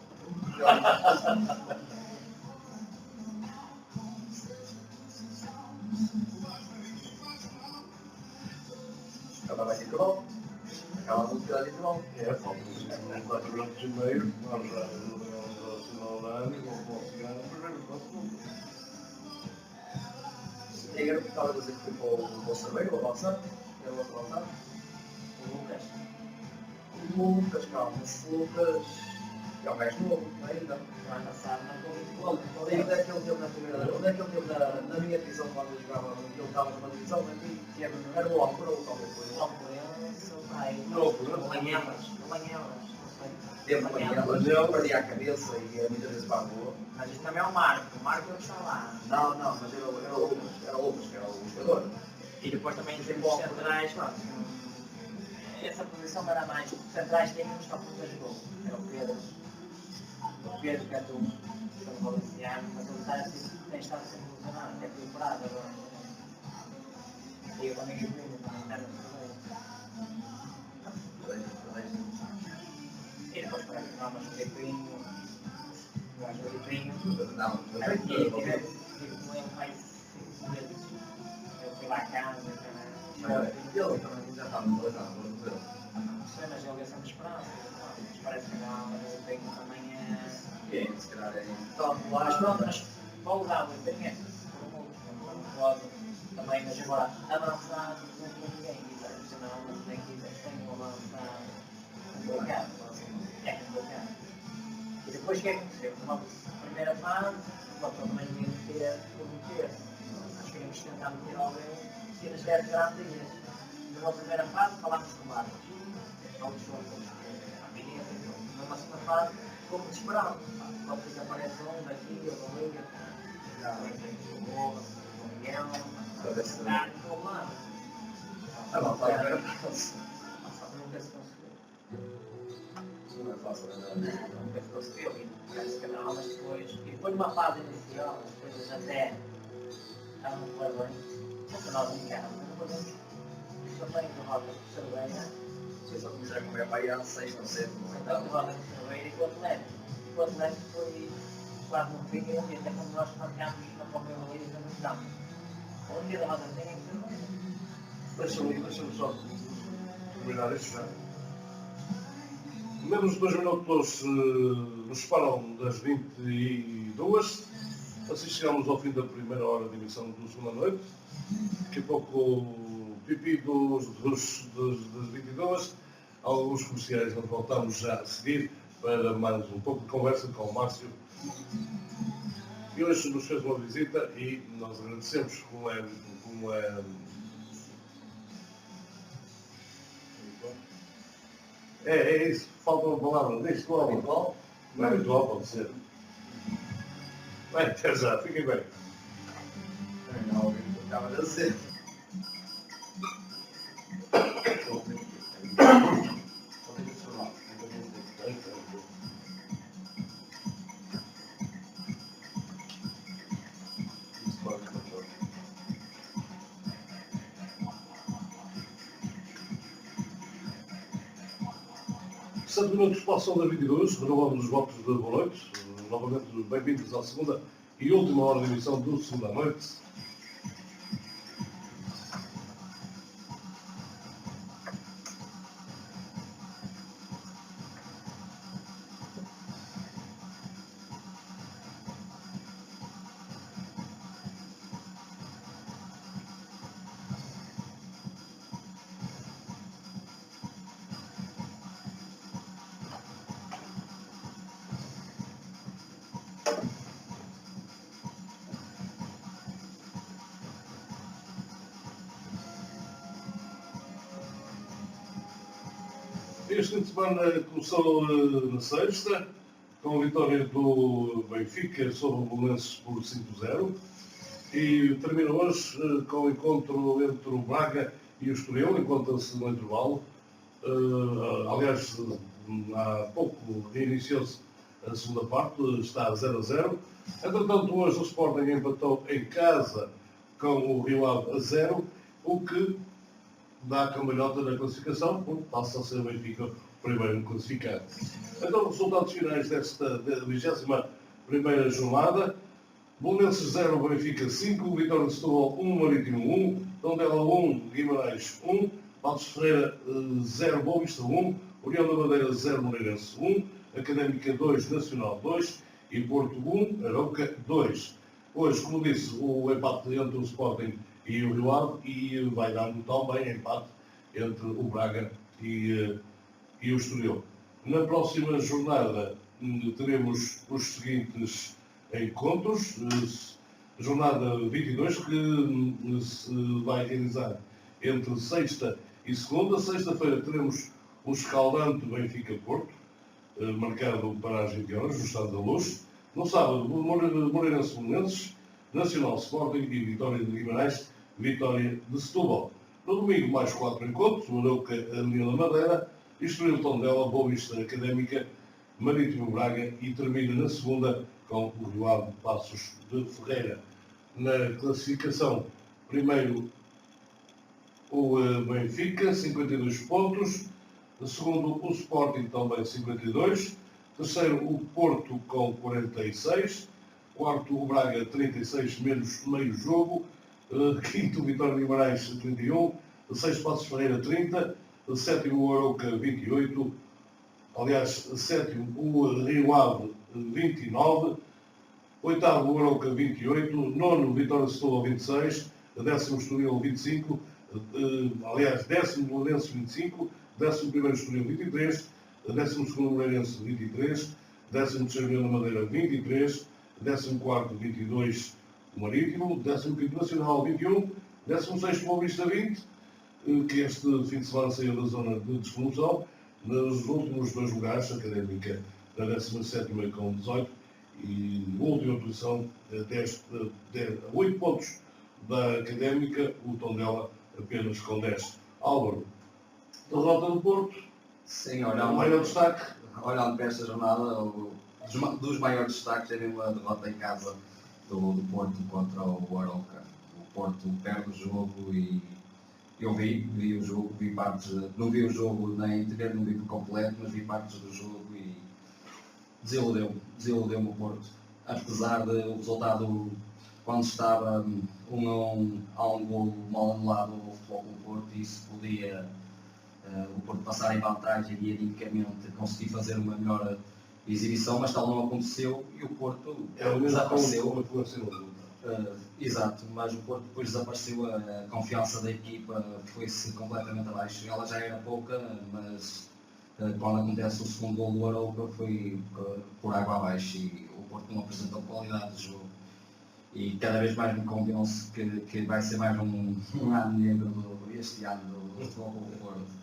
Speaker 2: Acaba aqui futebol. Acaba a música de futebol.
Speaker 1: É, falta uns 4 minutos e meio. Nós já no horário, vamos chegar no primeiro.
Speaker 2: Quem era que estava a dizer que foi para o Cerveiro, o avançar? Era o outro avançar?
Speaker 3: O Lucas.
Speaker 2: O Lucas, calma, esse Lucas é um gajo novo, ainda.
Speaker 3: No ano passado marcou 20 gols.
Speaker 2: Onde é que ele teve na primeira? Onde é que ele teve na minha divisão quando eu jogava? Ele estava numa divisão aqui, que era o Alcor ou talvez foi o
Speaker 3: Logo por ele, seu pai.
Speaker 1: Não, por ele.
Speaker 3: Lanhelas.
Speaker 2: Teve uma perdia a cabeça e muitas vezes para a rua.
Speaker 3: Mas isto também é o Marco. O Marco ele está lá.
Speaker 2: Não, mas era o Lucas, que era o jogador.
Speaker 3: E depois também temos centrais, pronto. Essa posição era mais. Centrais tínhamos só por 2 gols. Era o Pedro. O Pedro que é do Valenciano, mas ele está assim, tem estado sempre ilusionado, é preparado agora. E eu também vi também está no e depois para que não, mas o Ripinho, o gajo do Ripinho,
Speaker 2: Não,
Speaker 3: tive com ele mais 5 meses. Eu fui lá a casa,
Speaker 2: ele também já está muito legal, não
Speaker 3: sei, mas ele é sempre esperança. Mas parece que não, mas o Ripinho também é.
Speaker 2: se calhar é.
Speaker 3: Mas pronto, mas vou usar o Ripinho é não pode também, mas agora avançar não tem ninguém, senão não tem que tem um avançar complicado. É complicado. E depois o que é que aconteceu? Numa primeira fase, o Platão também devia ter prometer. Acho que íamos tentar meter alguém que nas 10 garantias. Numa primeira fase falámos com vários. Outros outros. Numa segunda fase, como desesperado. Pode ser que apareça um daqui, ou da Liga. Já tem o Boa, o Miguel, está do outro lado. Nunca se conseguiu.
Speaker 2: Não é fácil,
Speaker 3: Nunca se conseguiu, e parece que não, mas depois, e depois numa fase inicial, as coisas até estavam a correr bem, para nós em casa, mas não podemos também derrota de Cerveira,
Speaker 2: Se eu só começar a comer para aí há 6 ou 7,
Speaker 3: então derrota de Cerveira e o Atlético foi quase no fim, e até quando nós marcámos na própria Valência no campo. A única derrota que tem é que Cerveira.
Speaker 1: Deixa-me só terminar isto já. Menos de 2 minutos nos separam das 22. Assim chegamos ao fim da primeira hora de emissão do segunda noite. Daqui a pouco o pipi das 22. Alguns comerciais nós voltamos já a seguir para mais um pouco de conversa com o Márcio. E hoje nos fez uma visita e nós agradecemos como é É isso, falta uma palavra, diz tu habitual. Não é habitual, pode ser. Bem, até já, fiquem bem.
Speaker 2: Não, estava a dizer.
Speaker 1: 7 minutos passam das 22, renovamos os votos de boa noite, novamente bem-vindos à segunda e última hora de emissão do Segunda à Noite. Este fim de semana começou na sexta, com a vitória do Benfica sobre o Belenenses por 5-0 e termina hoje com o encontro entre o Braga e o Estoril, encontra-se no intervalo. Aliás, há pouco reiniciou-se a segunda parte, está 0-0. Entretanto, hoje o Sporting empatou em casa com o Rio Ave a 0, o que dá a cambalhota na classificação, porque passa a ser o Benfica o primeiro classificado. Então, os resultados finais desta 21ª jornada: Belenenses 0, Benfica 5, Vitória de Setúbal 1, Marítimo 1, Tondela 1, Guimarães 1, Paços de Ferreira 0, Boa Vista 1, União da Madeira 0, Moreirense 1, Académica 2, Nacional 2 e Porto 1, Arouca 2. Hoje, como disse, o empate entre o Sporting e o Rio Ave, e vai dar também empate entre o Braga e o Estoril. Na próxima jornada teremos os seguintes encontros. Jornada 22, que se vai realizar entre sexta e segunda. Sexta-feira teremos o escaldante Benfica-Porto, marcado para as 20 horas, no Estado da Luz. No sábado, Moreirense-Belenenses, Nacional Sporting e Vitória de Guimarães, Vitória de Setúbal. No domingo, mais 4 encontros: o Arouca, a União da Madeira, Estoril, Tondela, Boa Vista, Académica, Marítimo, Braga, e termina na segunda com o Rio Ave, Paços de Ferreira. Na classificação, primeiro o Benfica, 52 pontos. Segundo, o Sporting, também 52. Terceiro, o Porto, com 46. Quarto, o Braga, 36, menos meio jogo. Quinto, Vitória de Guimarães, 31. Sexto, Paços de Ferreira, 30. Sétimo, o Arouca, 28. Aliás, sétimo, o Rio Ave, 29. Oitavo, o Arouca, 28. Nono, Vitória de Setúbal, 26. Décimo, Estoril, 25. Aliás, décimo, Belenenses, 25. Décimo primeiro, Estoril, 23. Décimo segundo, Moreirense, 23. Décimo terceiro, União da Madeira, 23. Décimo quarto, 22, o Marítimo. Décimo quinto, Nacional, 21. Décimo sexto, Boa Vista, 20. Que este fim de semana saiu da zona de despromoção. Nos últimos dois lugares, a Académica na 17ª com 18 e na última posição, 8 pontos da Académica, o Tondela apenas com 10. Álvaro, derrota do Porto.
Speaker 2: Sim,
Speaker 1: Maior destaque.
Speaker 2: Olhando para esta jornada, dos maiores destaques é mesmo a derrota em casa do Porto contra o Arouca. O Porto perde o jogo e eu vi o jogo, vi partes, não vi o jogo nem inteiro, não vi por completo, mas vi partes do jogo e desiludeu-me o Porto. Apesar do resultado, quando estava 1-1, há um golo mal anulado ao Futebol do Porto, e isso podia o Porto passar em vantagem e anicamente conseguir fazer uma melhor exibição, mas tal não aconteceu e o Porto desapareceu. Exato, mas o Porto depois desapareceu, a confiança da equipa foi-se completamente abaixo. Ela já era pouca, mas quando acontece o segundo gol do Arouca foi por água abaixo e o Porto não apresentou qualidade de jogo. E cada vez mais me convence que vai ser mais um ano negro este ano do Futebol do Porto.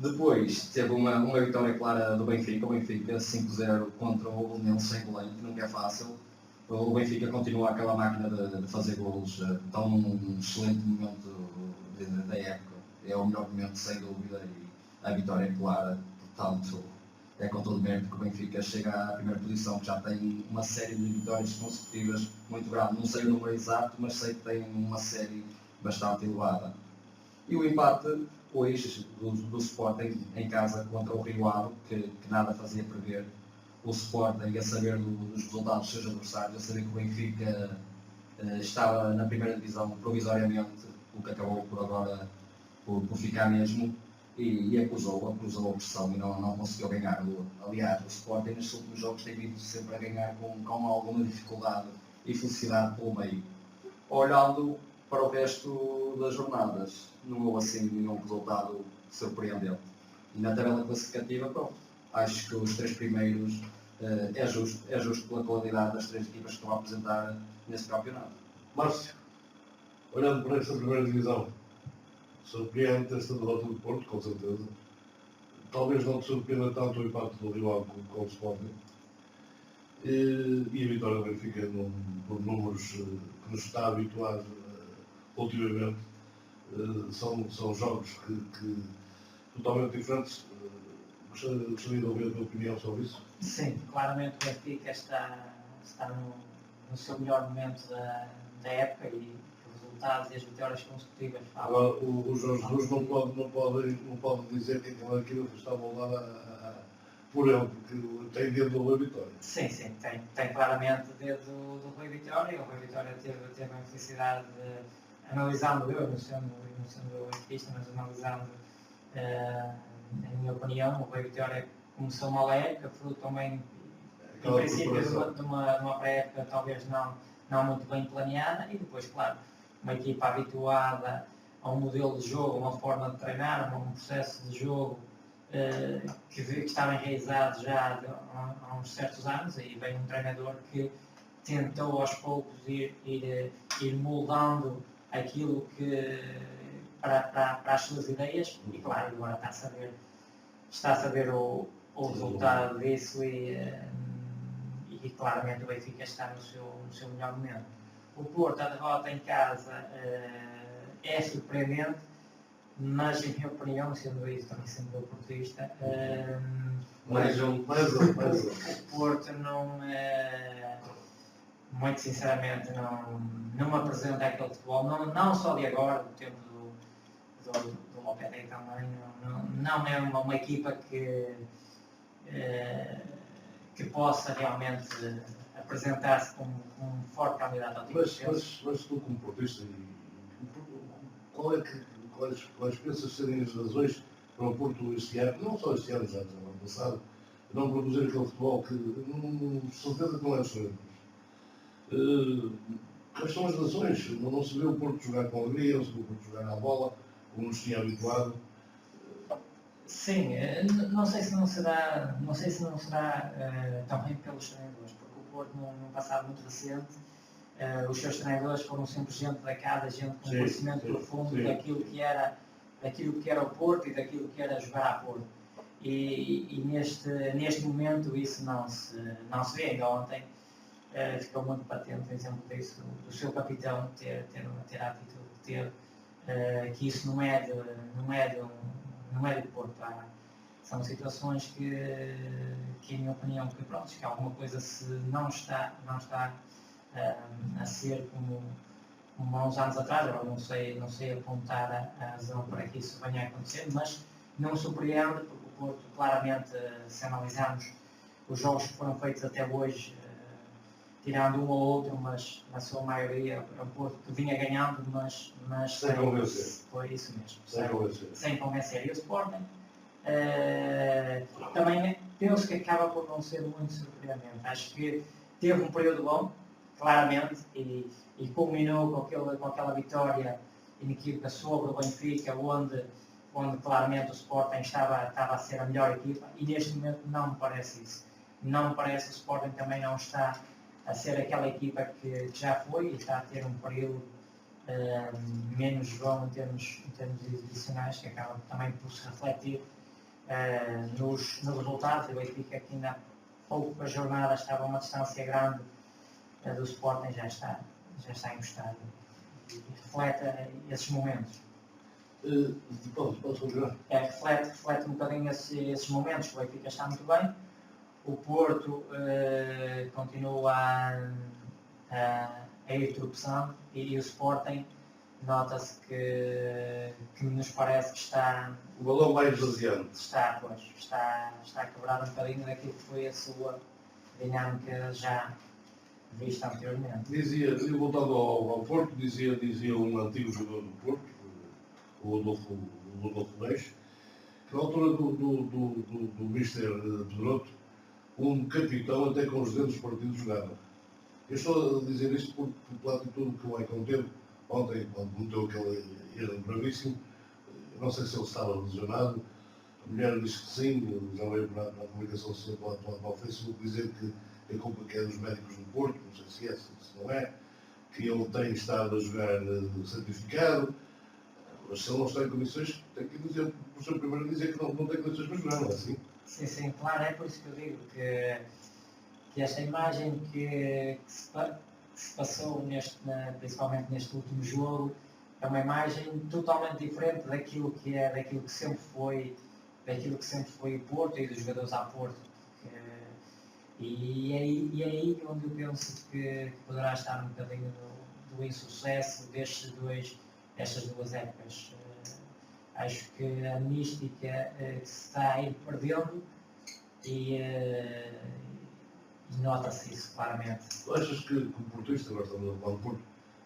Speaker 2: Depois teve uma vitória clara do Benfica, o Benfica 5-0 contra o Belenenses em Belém, que nunca é fácil. O Benfica continua aquela máquina de fazer golos, está num excelente momento da época, é o melhor momento sem dúvida, e a vitória é clara, portanto é com todo o mérito que o Benfica chega à primeira posição, que já tem uma série de vitórias consecutivas muito grande, não sei o número exato, mas sei que tem uma série bastante elevada. E o empate hoje do Sporting em casa contra o Rio Ave, que nada fazia prever. O Sporting, a saber dos resultados dos seus adversários, a saber que o Benfica estava na primeira divisão provisoriamente, o que acabou por agora por ficar mesmo, e acusou a pressão e não conseguiu ganhar. Aliás, o Sporting nestes últimos jogos tem vindo sempre a ganhar com alguma dificuldade e felicidade pelo meio. Olhando para o resto das jornadas, não houve assim nenhum resultado surpreendente. E na tabela classificativa, pronto, acho que os 3 primeiros é justo pela qualidade das 3 equipas que estão a apresentar nesse campeonato.
Speaker 1: Márcio, olhando para esta primeira divisão, surpreende esta derrota do Porto, com certeza. Talvez não te surpreenda tanto o impacto do Rio Ave com o Sporting. E a vitória do Benfica, por números que nos está habituado ultimamente, são jogos que totalmente diferentes. Gostaria de ouvir a tua opinião sobre isso.
Speaker 3: Sim, claramente o Benfica está no seu melhor momento da época e os resultados e as vitórias consecutivas falam.
Speaker 1: Agora, o Jorge Jesus não pode dizer que aquilo que está moldado por ele, porque tem dedo da Vitória.
Speaker 3: Sim, tem claramente dedo do Rui Vitória. O Rui Vitória teve a infelicidade de, analisando eu, não sendo benfiquista, mas analisando, na minha opinião, o Rui Vitória começou mal a época, fruto também, no princípio, de uma pré-época talvez não muito bem planeada, e depois, claro, uma equipa habituada a um modelo de jogo, uma forma de treinar, um processo de jogo que estava enraizado já há uns certos anos, e vem um treinador que tentou aos poucos ir moldando aquilo que para as suas ideias, e claro, agora está a saber o resultado disso, e claramente o Benfica está no seu melhor momento. O Porto, a derrota em casa é surpreendente, mas em minha opinião, sendo isso também sendo eu portista, o Porto não, muito sinceramente, não me apresenta aquele futebol, não só de agora, do tempo do Lopetegui também, não é uma equipa que possa realmente apresentar-se como um forte candidato ao título.
Speaker 1: Mas tu, como portista, quais pensas serem as razões para o Porto este ano, não só este ano, já no ano passado, não produzir aquele futebol que, certeza que não é dos quais são as razões? Não se vê o Porto jogar com alegria, não se vê o Porto jogar na bola, como nos tinha habituado.
Speaker 3: Sim, não sei se não será também pelos treinadores, porque o Porto num passado muito recente, os seus treinadores foram sempre gente da casa, gente com conhecimento profundo daquilo que era o Porto e daquilo que era jogar a Porto. E neste momento isso não se vê. Ainda ontem ficou muito patente o exemplo disso, do seu capitão ter a atitude que teve, que isso não é do Porto. São situações que em minha opinião, que alguma coisa se não está a ser como há uns anos atrás. Eu não sei apontar a razão para que isso venha a acontecer, mas não me surpreende, porque o Porto, claramente, se analisarmos os jogos que foram feitos até hoje, tirando um ou outro, mas na sua maioria é o Porto que vinha ganhando, mas
Speaker 1: sem convencer.
Speaker 3: Foi isso mesmo, sem convencer. E o Sporting também penso que acaba por não ser muito surpreendente. Acho que teve um período bom, claramente, e culminou com aquela vitória inequívoca sobre o Benfica, onde claramente o Sporting estava a ser a melhor equipa, e neste momento não me parece isso. Não me parece que o Sporting também não está a ser aquela equipa que já foi, e está a ter um período menos bom em termos exibicionais, que acaba também por se refletir nos resultados. O Benfica, que ainda há poucas jornadas estava a uma distância grande do Sporting, já está encostado, e reflete esses momentos.
Speaker 1: Posso continuar?
Speaker 3: Reflete um bocadinho esses momentos. O Benfica está muito bem, o Porto continua a ir tropeçando, e o Sporting nota-se que nos parece que está,
Speaker 1: O balão mais esvaziante.
Speaker 3: está quebrado um bocadinho daquilo que foi a sua dinâmica já vista anteriormente.
Speaker 1: Dizia voltando ao Porto, dizia um antigo jogador do Porto, o Rodolfo Reis, que na altura do Mister Pedroto, um capitão até com os dedos partidos jogava. Eu estou a dizer isto porque, pela atitude que o Maicon teve ontem, quando meteu aquele erro gravíssimo, não sei se ele estava lesionado, a mulher diz que sim, já veio para a comunicação social, para o Facebook, dizer que a culpa que é dos médicos do Porto, não sei se é, se não é, que ele tem estado a jogar certificado, mas se ele não está em condições, tem que dizer, o professor primeiro dizer que não tem condições para jogar, não é assim?
Speaker 3: Sim, claro, é por isso que eu digo que esta imagem que se passou principalmente neste último jogo é uma imagem totalmente diferente daquilo que sempre foi o Porto e dos jogadores a Porto. E é aí onde eu penso que poderá estar um bocadinho do insucesso destas duas épocas. Acho que a mística se está a ir perdendo e nota-se isso claramente.
Speaker 1: Tu achas que o portista, agora estamos a falar do Porto,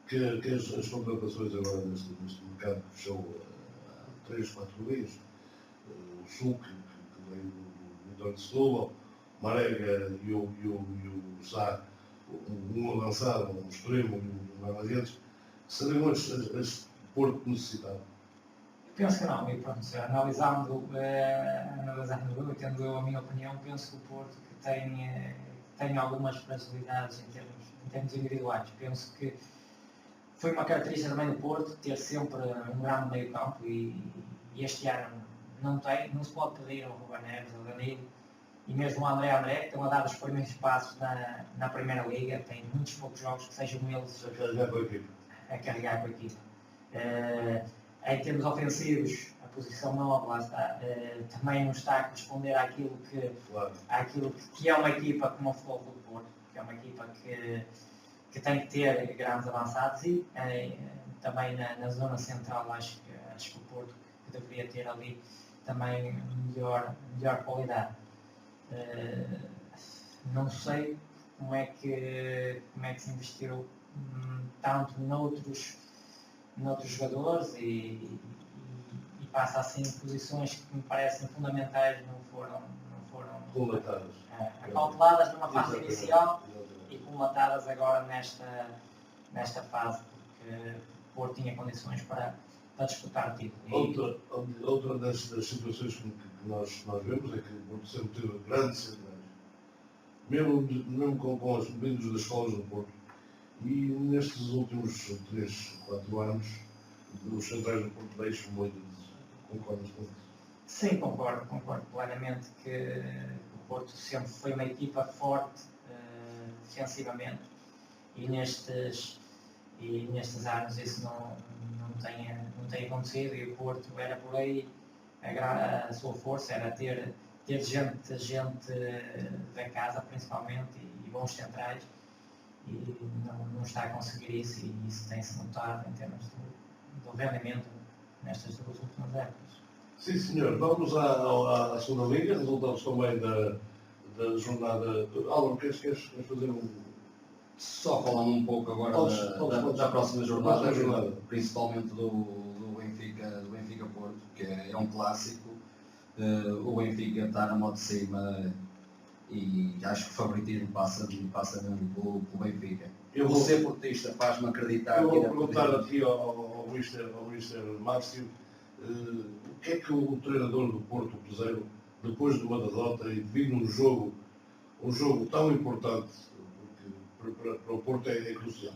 Speaker 1: que as contratações agora neste mercado que fechou há 3, 4 dias, o Sul, que veio do Vitória de Setúbal, o Marega e o Sá, um avançado, um extremo e um guarda-redes, seriam as que o Porto necessitava?
Speaker 3: Penso que não, e pronto, analisando e tendo eu a minha opinião, penso que o Porto que tem algumas fragilidades em termos individuais. Penso que foi uma característica também do Porto ter sempre um grande meio campo e este ano não se pode pedir ao Ruben Neves, ao Danilo e mesmo ao André, que estão a dar os primeiros passos na Primeira Liga, tem muitos poucos jogos que sejam eles a carregar com a equipa. Em termos ofensivos, a posição 9, lá está, também não está a corresponder àquilo que é uma equipa como o Futebol Clube do Porto, que é uma equipa que tem que ter grandes avançados e também na zona central acho que o Porto que deveria ter ali também melhor qualidade. Não sei como é que se investiu tanto noutros jogadores e passa assim posições que me parecem fundamentais não foram acauteladas numa fase inicial e colmatadas agora nesta fase, porque o Porto tinha condições para disputar o título.
Speaker 1: Outra das situações que nós vemos é que o Porto sempre teve grandes centrais, mesmo com as vindos das escolas do Porto. E nestes últimos 3, 4 anos, os centrais do Porto deixam muito. Concordas com isso?
Speaker 3: Sim, concordo plenamente que o Porto sempre foi uma equipa forte defensivamente e nestes anos isso não tem acontecido e o Porto era por aí, a sua força era ter gente da casa principalmente e bons centrais. E não está a conseguir isso e isso tem-se notado em termos do rendimento nestas duas últimas épocas.
Speaker 1: Sim, senhor. Vamos à segunda liga, resultados também da jornada. Álvaro, queres fazer um...
Speaker 2: Só falando um pouco agora da próxima jornada, principalmente do Benfica Porto, que é um clássico. O Benfica está na moto de cima e acho que o favoritismo passa mesmo pelo Benfica. Eu vou ser portista, faz-me acreditar.
Speaker 1: Eu vou perguntar aqui ao Mr. Márcio o que é que o treinador do Porto, o Cruzeiro, depois de uma derrota e vindo um jogo tão importante, porque para o Porto é crucial.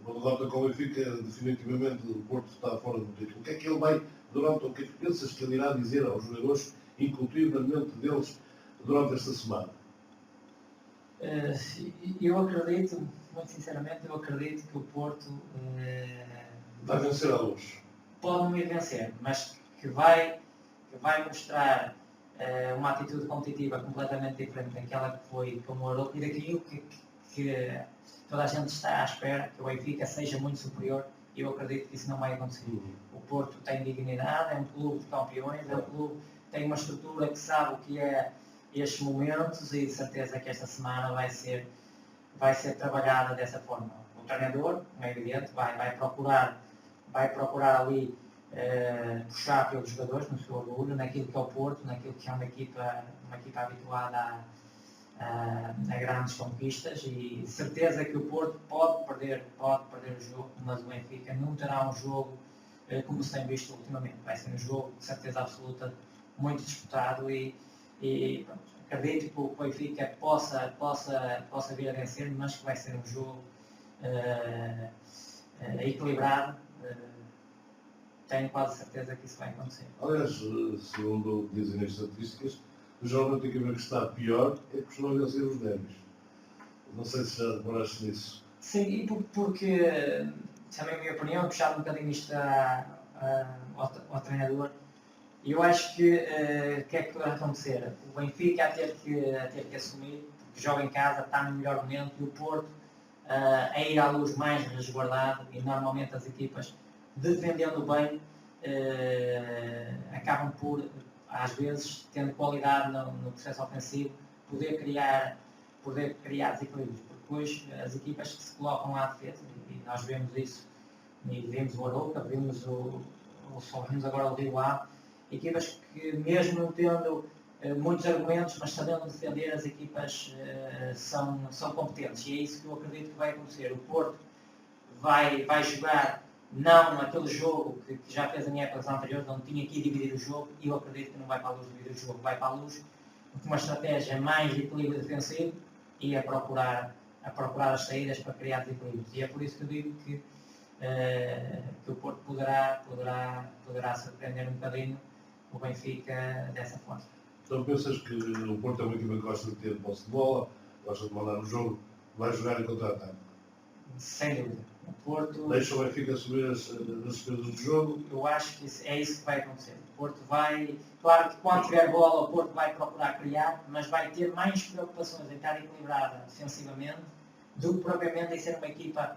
Speaker 1: Uma derrota com o Benfica, definitivamente o Porto está fora do título. O que é que ele vai, o que é que pensas que ele irá dizer aos jogadores, incutir na mente deles durante esta semana?
Speaker 3: Eu acredito, muito sinceramente, que o Porto
Speaker 1: vai vencer a luz.
Speaker 3: Pode não ir vencer, mas que vai mostrar uma atitude competitiva completamente diferente daquela que foi como o Euro e daquilo que toda a gente está à espera, que o Benfica seja muito superior e eu acredito que isso não vai acontecer. O Porto tem dignidade, é um clube de campeões, é um clube que tem uma estrutura que sabe o que é estes momentos e de certeza que esta semana vai ser trabalhada dessa forma. O treinador, é evidente, vai procurar ali puxar pelos jogadores no seu orgulho, naquilo que é o Porto, naquilo que é uma equipa habituada a grandes conquistas, e certeza que o Porto pode perder o jogo, mas o Benfica não terá um jogo como se tem visto ultimamente. Vai ser um jogo de certeza absoluta muito disputado e pronto, acredito que o Benfica possa vir a vencer, mas que vai ser um jogo equilibrado. Tenho quase certeza que isso vai acontecer.
Speaker 1: Aliás, segundo o que dizem as estatísticas, geralmente a equipa que está pior é que costuma vencer os derbys. Não sei se já demoraste nisso.
Speaker 3: Sim, porque, também a minha opinião, puxar um bocadinho isto ao treinador, eu acho que o que é que vai acontecer? O Benfica a ter que assumir, porque joga em casa, está no melhor momento, e o Porto a ir à luz mais resguardado, e normalmente as equipas, defendendo bem, acabam por, às vezes, tendo qualidade no processo ofensivo, poder criar desequilíbrios, porque depois as equipas que se colocam à defesa, e nós vemos isso, e vimos o Arouca, vimos agora o Rio Ave, equipas que mesmo não tendo muitos argumentos, mas sabendo defender, as equipas são competentes, e é isso que eu acredito que vai acontecer. O Porto vai jogar não aquele jogo que já fez em épocas anteriores, onde tinha que dividir o jogo, e eu acredito que não vai para a luz dividir o jogo, vai para a luz com uma estratégia mais de equilíbrio defensivo e a procurar as saídas para criar desequilíbrios. E é por isso que eu digo que o Porto poderá surpreender um bocadinho o Benfica dessa forma.
Speaker 1: Então pensas que o Porto é uma equipa que gosta de ter posse de bola, gosta de mandar o jogo, vai jogar em contra-ataque?
Speaker 3: Sem dúvida. O Porto...
Speaker 1: Deixa o Benfica subir as despesas do jogo?
Speaker 3: Eu acho que é isso que vai acontecer. O Porto vai... Claro que quando tiver bola o Porto vai procurar criar, mas vai ter mais preocupações em estar equilibrada defensivamente do que propriamente em ser uma equipa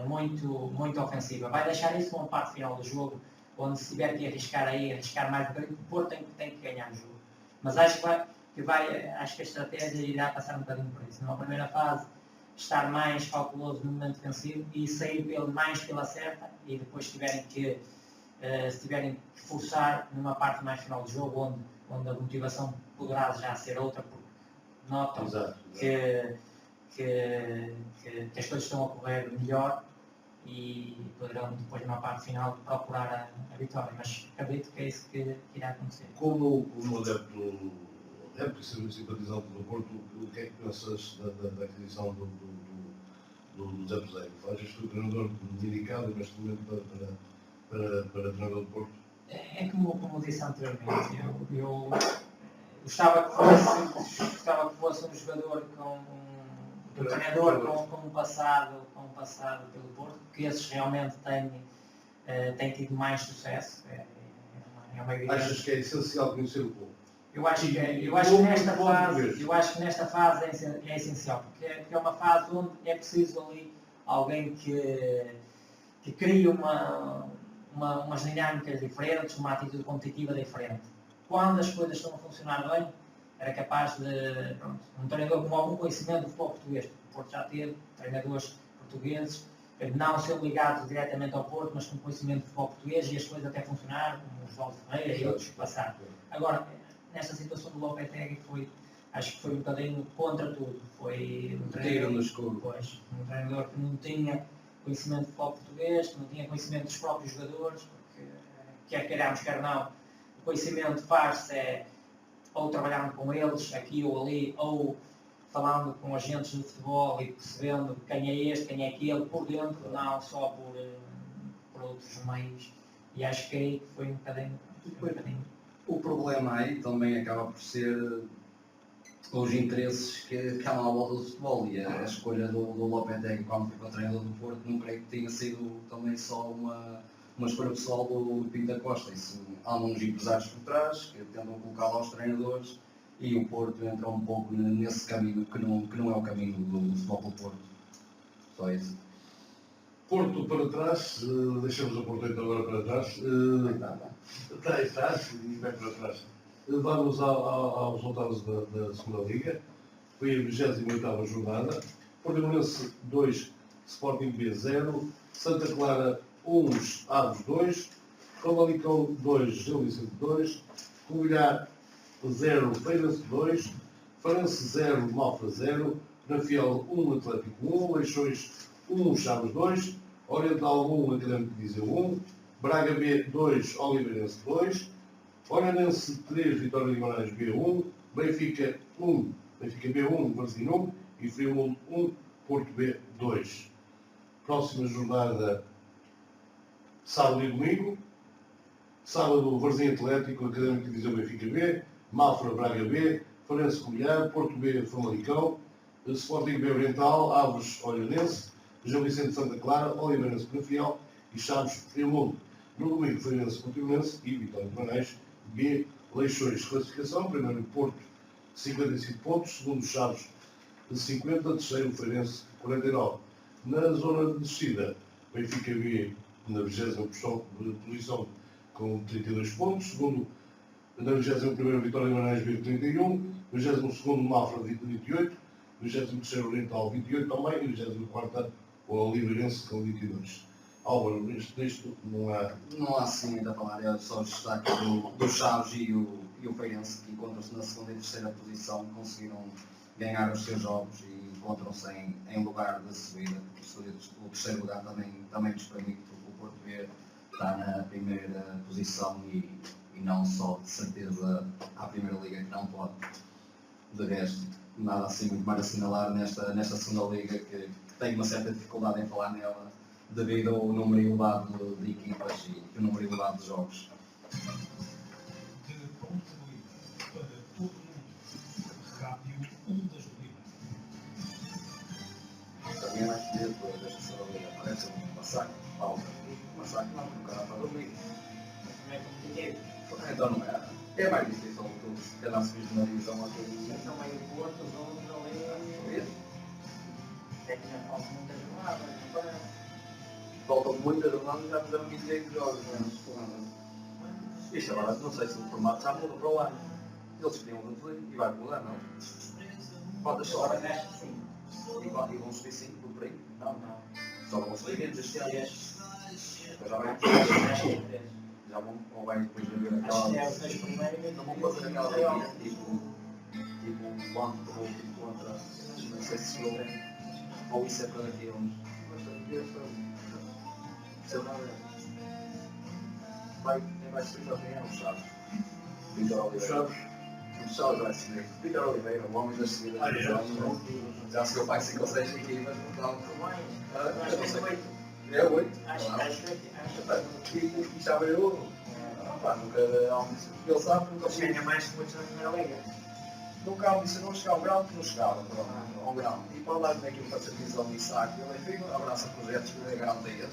Speaker 3: muito ofensiva. Vai deixar isso uma parte final do jogo, onde se tiver que arriscar mais um bocadinho, o Porto tem que ganhar o jogo. Mas acho que a estratégia irá passar um bocadinho por isso. Numa primeira fase, estar mais cauteloso no momento defensivo e sair mais pela certa, e depois se tiverem que forçar numa parte mais final do jogo, onde a motivação poderá já ser outra, porque notam que as coisas estão a correr melhor e poderão depois numa parte final procurar a vitória, mas acredito que é isso que irá acontecer.
Speaker 1: Como adepto e simpatizante do Porto, o que é que pensas da aquisição do Zé Peseiro? Achas que o treinador indicado neste momento para treinador do Porto?
Speaker 3: É como disse anteriormente, eu gostava que fosse um jogador um treinador com um passado pelo Porto, porque esses realmente têm tido mais sucesso. É uma evidência.
Speaker 1: Achas que é essencial conhecer o clube?
Speaker 3: Eu acho que nesta fase é essencial, porque é uma fase onde é preciso ali alguém que crie umas dinâmicas diferentes, uma atitude competitiva diferente. Quando as coisas estão a funcionar bem, era capaz de um treinador com algum conhecimento do futebol português. O Porto já teve treinadores portugueses, não sendo ligados diretamente ao Porto, mas com conhecimento do futebol português, e as coisas até funcionaram, como o Osvaldo Ferreira e outros que passaram. Agora, nesta situação do Lopetegui acho que foi um bocadinho contra tudo. Foi um treinador que não tinha conhecimento do futebol português, que não tinha conhecimento dos próprios jogadores, porque quer queiramos, quer não, o conhecimento faz-se ou trabalhando com eles, aqui ou ali, ou falando com agentes de futebol e percebendo quem é este, quem é aquele, por dentro, não só por outros meios. E acho que aí foi um bocadinho.
Speaker 2: O problema aí também acaba por ser os interesses que há à volta do futebol, e a escolha do Lopetegui quando foi para o treinador do Porto não creio que tenha sido também só uma escolha pessoal do Pinto da Costa. Isso, há uns empresários por trás que tentam colocá-lo aos treinadores, e o Porto entra um pouco nesse caminho que não é o caminho do futebol do Porto. Só isso.
Speaker 1: Porto para trás, deixamos o Porto então agora para trás. Está atrás e vai para trás. Vamos aos resultados da segunda Liga. Foi a 28ª jornada. Portimonense 2, Sporting B 0, Santa Clara 1, Aves 2, Famalicão 2, Gil Vicente 2, Covilhã 0, Feirense 2, Farense 0, Mafra 0, Nafiel 1, Atlético 1, Leixões 1, Chaves 2, Oriental 1, Académico de Viseu 1, Braga B 2, Oliveirense 2, Olhanense 3, Vitória de Guimarães B 1, Benfica 1, Benfica B 1, Varzim 1 e Friamundo 1, Porto B 2. Próxima jornada, sábado e domingo. Sábado, Varzim Atlético, Académico de Viseu Benfica B, Mafra Braga B, Farense Covilhã, Porto B Famalicão, Sporting B Oriental, Aves Olhanense, Gil Vicente Santa Clara, Oliveirense Nafiel e Chaves Friamundo. No domingo, Feirense Portimonense e Vitória de Guimarães B, Leixões. Classificação, primeiro Porto 55 pontos, segundo Chaves 50, terceiro Feirense 49. Na zona de descida, Benfica B na 20ª posição com 32 pontos, segundo na 21ª Vitória de Guimarães B 31, 22º Mafra 28, 23º Oriental 28 também e 24ª o Oliveirense com 22. Álvaro, neste texto não há...
Speaker 2: Não há assim muito a falar, é só o destaque do Chaves e o Feirense, que encontram-se na segunda e terceira posição, conseguiram ganhar os seus jogos e encontram-se em lugar de subida. O terceiro lugar também lhes permite, porque o Porto B está na primeira posição e não só de certeza à Primeira Liga, que não pode. De resto, nada assim muito mais a assinalar nesta segunda Liga, que tenho uma certa dificuldade em falar nela, devido ao número elevado de equipas e o número elevado de jogos.
Speaker 4: De Ponte Livre para todo mundo, Rádio Ondas Livre.
Speaker 2: Também é mais que depois desta segunda Liga, parece um massacre, pausa. Massacre não, porque o cara está a dormir.
Speaker 3: Não é competitivo.
Speaker 2: Então não é. É mais difícil do que se calhar subir na divisão aqui.
Speaker 3: Então meio Porto, os outros ali. É que já faltam muitas jornadas, não parece?
Speaker 2: Faltam muitas jornadas, já fizeram 28 jogos, né? Isto agora, não sei se o formato já muda para o ano. Eles podiam reduzir e vai mudar, não? Faltas só.
Speaker 3: Agora neste sim.
Speaker 2: E vão subir 5 por aí?
Speaker 3: Não.
Speaker 2: Só vão subir menos este ano. Depois já vai
Speaker 3: Acho que é 3.
Speaker 2: já vão, ou vai depois haver
Speaker 3: Acho que é
Speaker 2: aquela.
Speaker 3: os 2 primeiros.
Speaker 2: Não vão fazer aquela liga, tipo um banco de último contra. Não sei se chegou. Ou isso é para daqui a uns. Seu nome vai subir para quem é o Chaves. Vitor Oliveira. O Chaves vai subir. Vitor Oliveira, o homem das seguidas. Já se eu pago 5 ou 6 equipas, então.
Speaker 3: Acho que é 8.
Speaker 2: É 8?
Speaker 3: Acho.
Speaker 2: E já veio. Nunca ele sabe que nunca
Speaker 3: Mas ganha mais que muitos na primeira liga.
Speaker 2: nunca há se não chegar ao grau que não chegava, ao grau. E para lá daquilo para ser divisão de saco, ele fica, abraça projetos que é garantias.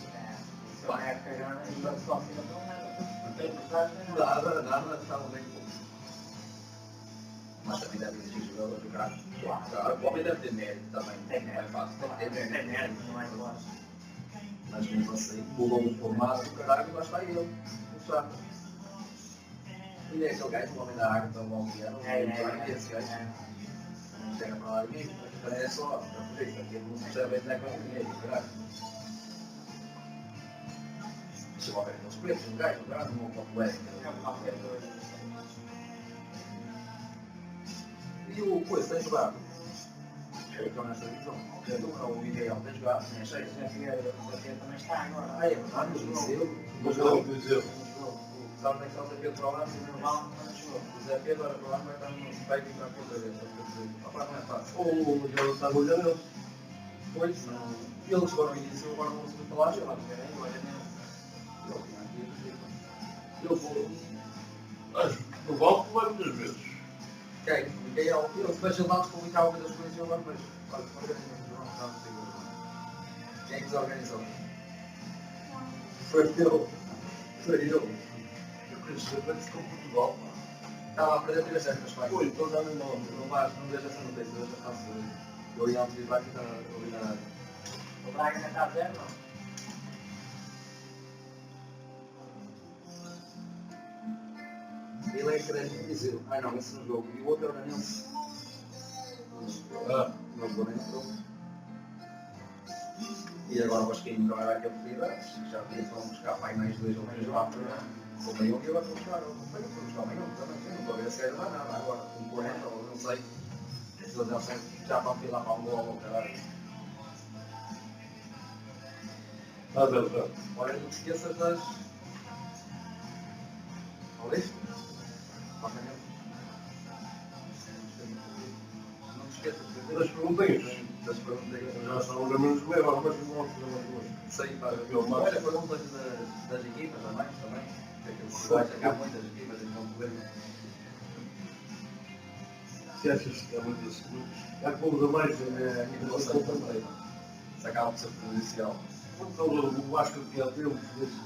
Speaker 3: Só é época grande e vai só fica tão nada. Não tem porcentagem,
Speaker 2: Nada, estava bem pouco. Mas também deve existir jogadores do carro. Claro, o homem deve ter mérito também.
Speaker 3: Tem
Speaker 2: Não é fácil, tem que ter
Speaker 3: Tem
Speaker 2: mérito.
Speaker 3: mérito, não é classe.
Speaker 2: Mas mesmo assim, mudou o formato do caralho e lá está ele. O saco. E é aquele gajo, o homem da água, tão bom que era, esse gajo. Não chega para lá ninguém, é só, aqui não se percebe ainda com ninguém, caralho. Chegou a ver aqueles pretos, um gajo, não complexo. E o coisa tem jogado? Eu estou nessa divisão. O Miguel tem jogado, nem sei.
Speaker 3: O Zafia também está agora.
Speaker 2: Ah, é verdade, mas Viseu.
Speaker 1: Mas não, quer dizer,
Speaker 2: Sabe que está aqui o programa, se não vale, não chegou. O Zé Pedro agora programa vai estar no vai ficar com outra vez. Não é fácil.
Speaker 1: o jogador está olhando,
Speaker 2: Pois, não. Eles foram início, agora vão subir para lá, já lá. Eu vou.
Speaker 1: o Valco vai muitas vezes.
Speaker 2: Quem? Miguel. Eu depois ele lá publicava muitas coisas e eu agora, mas quase que organizou. Não sei. Quem é que desorganizou? Foi eu.
Speaker 1: Eu queria saber se com Portugal.
Speaker 2: Estava a aprender a ter acesso aos pais.
Speaker 1: Oi, estou dando
Speaker 2: Não vejo essa notícia, eu já faço. Eu ia antes de ir lá que está ali na.
Speaker 3: O Braga ainda está a 0, não?
Speaker 2: Ele é grande e dizer, não, esse não jogou. E o outro era Nelson. Não jogou nem entrou. E agora o Vasquinho não era aquele pedido, já podia falar buscar pai mais 2 ou menos lá para o meio e agora vou buscar o meio, vou buscar o meio também. Não estou a ver se é mais nada agora, um 40 ou não sei. Se eles já vão filar para um gol ou caralho. Olha, não te esqueças das. Olha isso? Não te esqueças
Speaker 1: Das perguntinhas.
Speaker 2: das perguntas.
Speaker 1: Já são menos meia hora, mas não vamos fazer duas.
Speaker 2: Sei, pá. Olha, perguntas das equipas também. Porque vai chegar muitas equipas e não podemos.
Speaker 1: Se achas que há muitas. Há clubes a mais
Speaker 2: Aqui não sei também. Isso acaba por ser prejudicial.
Speaker 1: Então, o Vasco que há tempo disse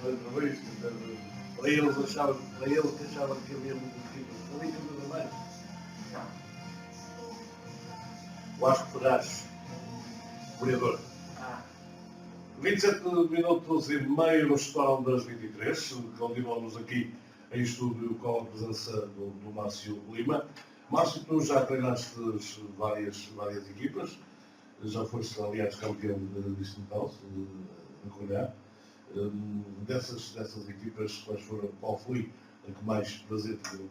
Speaker 1: na entrevista, para eles que achavam que havia muitas equipas. Não havia equipas a mais. O Vasco Ferraz, vereador. 27 minutos e meio no Estourão das 23. Continuamos aqui em estúdio com a presença do Márcio Lima. Márcio, tu já treinaste várias equipas. Já foste, aliás, campeão distrital de Colhar. Dessas equipas, qual foi a que mais prazer te deu?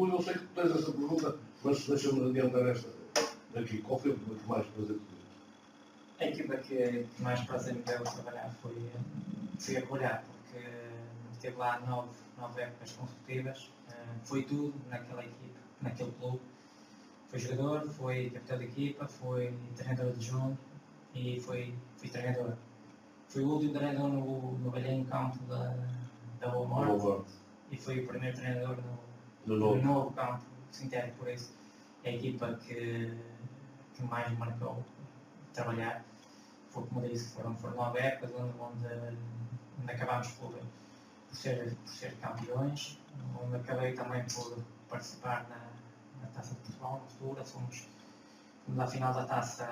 Speaker 1: Eu sei que tu tens essa pergunta, mas deixa-me adiantar esta aqui. Qual foi a que mais prazer te deu?
Speaker 3: A equipa que mais prazer me deu trabalhar foi a Colhar, porque teve lá 9 épocas consecutivas. Foi tudo naquela equipa, naquele clube. Foi jogador, foi capitão de equipa, foi treinador adjunto e foi treinador. Fui o último treinador no velhinho campo da Boa Morte e fui o primeiro treinador no novo campo sintético, por isso é a equipa que mais me marcou trabalhar. Foi, como disse, foram 9 épocas onde acabámos por ser campeões, onde acabei também por participar na Taça de Portugal, na altura, fomos à final da Taça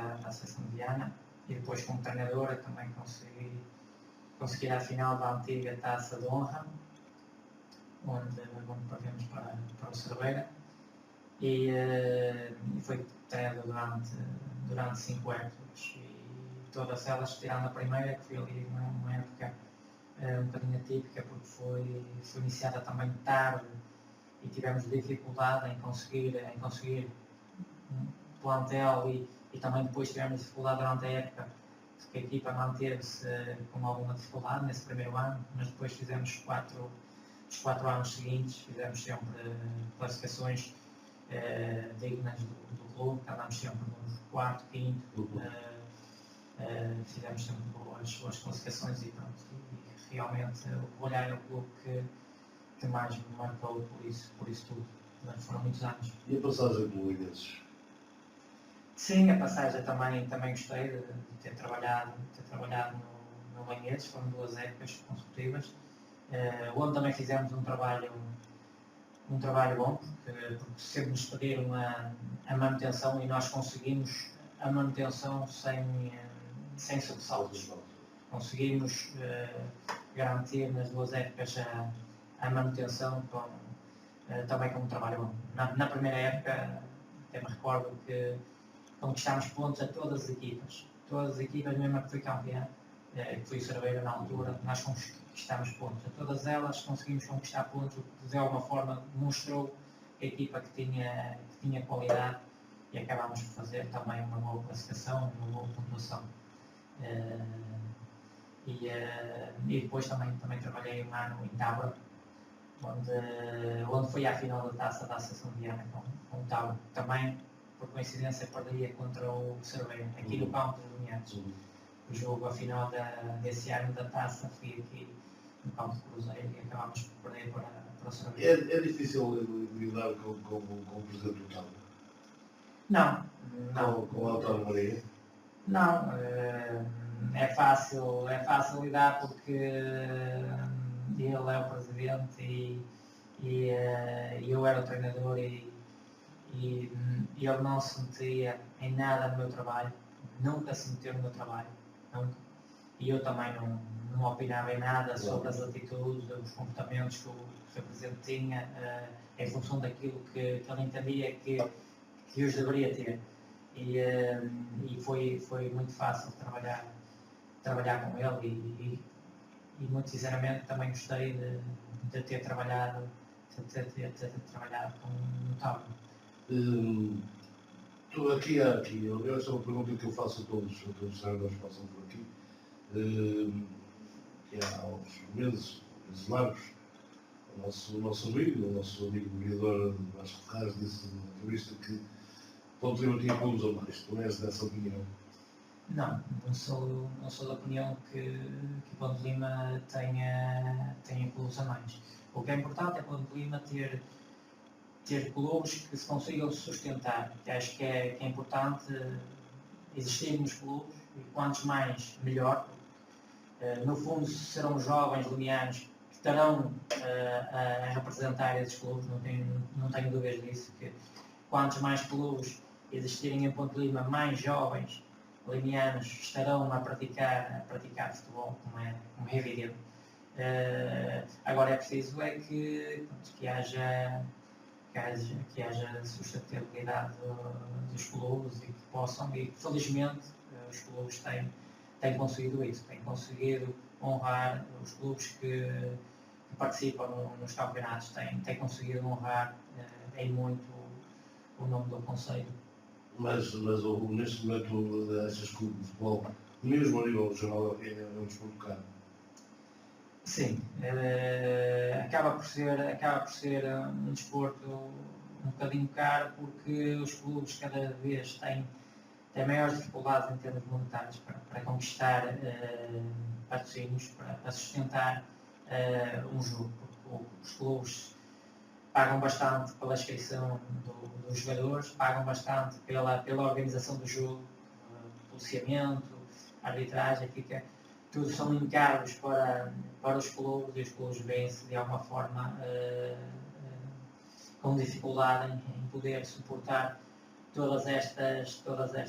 Speaker 3: Mediana e depois como treinadora também consegui ir à final da antiga Taça de Honra, onde perdemos para o Cerveira e foi treinador durante 5 épocas e todas elas, tirando a primeira, que foi ali uma época um bocadinho atípica porque foi iniciada também tarde e tivemos dificuldade em conseguir plantel e também depois tivemos dificuldade durante a época, porque a equipa manteve-se com alguma dificuldade nesse primeiro ano, mas depois fizemos os 4 anos seguintes, fizemos sempre classificações dignas do clube, andámos sempre no 4º, 5º, fizemos sempre boas classificações e pronto, e realmente o Olhar é o clube que mais me marcou por isso tudo. Foram muitos anos.
Speaker 1: E a passagem pelo Linenses?
Speaker 3: Sim, a passagem também gostei de ter trabalhado no Linenses, foram 2 épocas consecutivas, onde também fizemos um trabalho bom, porque sempre nos pediram a manutenção e nós conseguimos a manutenção sem sobressaltos. Conseguimos garantir nas 2 épocas a manutenção também com um trabalho bom. Na primeira época, até me recordo que conquistámos pontos a todas as equipas, mesmo a que foi campeã, que foi o Cerveira na altura, nós conquistámos pontos. A todas elas conseguimos conquistar pontos, o que de alguma forma demonstrou a equipa que tinha qualidade e acabámos por fazer também uma boa classificação, uma boa pontuação. E depois também trabalhei um ano em Tábora, onde foi à final da Taça da Associação Mediana com o Tábora. Também, por coincidência, perdia contra o Cerveira, aqui no campo dos Uniados. O jogo, a final desse ano da Taça, foi aqui no campo de Cruzeiro e acabámos por perder para o Cerveira.
Speaker 1: É difícil lidar com o presidente do Tábora?
Speaker 3: Não.
Speaker 1: Com o António Maria?
Speaker 3: Não, é fácil lidar porque ele é o presidente e eu era o treinador e ele não se metia em nada no meu trabalho, nunca se meteu no meu trabalho, nunca. E eu também não opinava em nada sobre as atitudes, os comportamentos que o Sr. Presidente tinha, em função daquilo que ele entendia que os deveria ter. E foi muito fácil trabalhar com ele e muito sinceramente também gostei de ter trabalhado com o Otávio.
Speaker 1: Aqui, essa é uma pergunta que eu faço a todos os treinadores que passam por aqui, que há uns meses largos, o nosso amigo vereador Vasco Ferraz disse numa entrevista que Ponte Lima tinha clubes a mais. Tu és dessa opinião?
Speaker 3: Não sou da opinião que Ponte Lima tenha clubes a mais. O que é importante é Ponte Lima ter clubes que se consigam sustentar. Acho que é importante existirmos clubes e quantos mais, melhor. No fundo, serão jovens limianos que estarão a representar esses clubes, não tenho dúvidas disso. Que quantos mais clubes existirem em Ponte Lima, mais jovens limianos estarão a praticar futebol, como é evidente. Agora é preciso que haja sustentabilidade dos clubes e que possam, e felizmente os clubes têm conseguido isso, têm conseguido honrar os clubes que participam nos campeonatos, têm conseguido honrar em muito o nome do concelho.
Speaker 1: Mas neste momento achas que o futebol, mesmo a nível regional, é um desporto caro?
Speaker 3: Sim, acaba por ser um desporto um bocadinho caro porque os clubes cada vez têm maiores dificuldades em termos monetários para conquistar patrocínios, para sustentar um jogo. Porque os clubes pagam bastante pela inscrição dos jogadores, pagam bastante pela organização do jogo, policiamento, arbitragem, tudo são encargos para os clubes e os clubes veem-se de alguma forma com dificuldade em poder suportar todas estas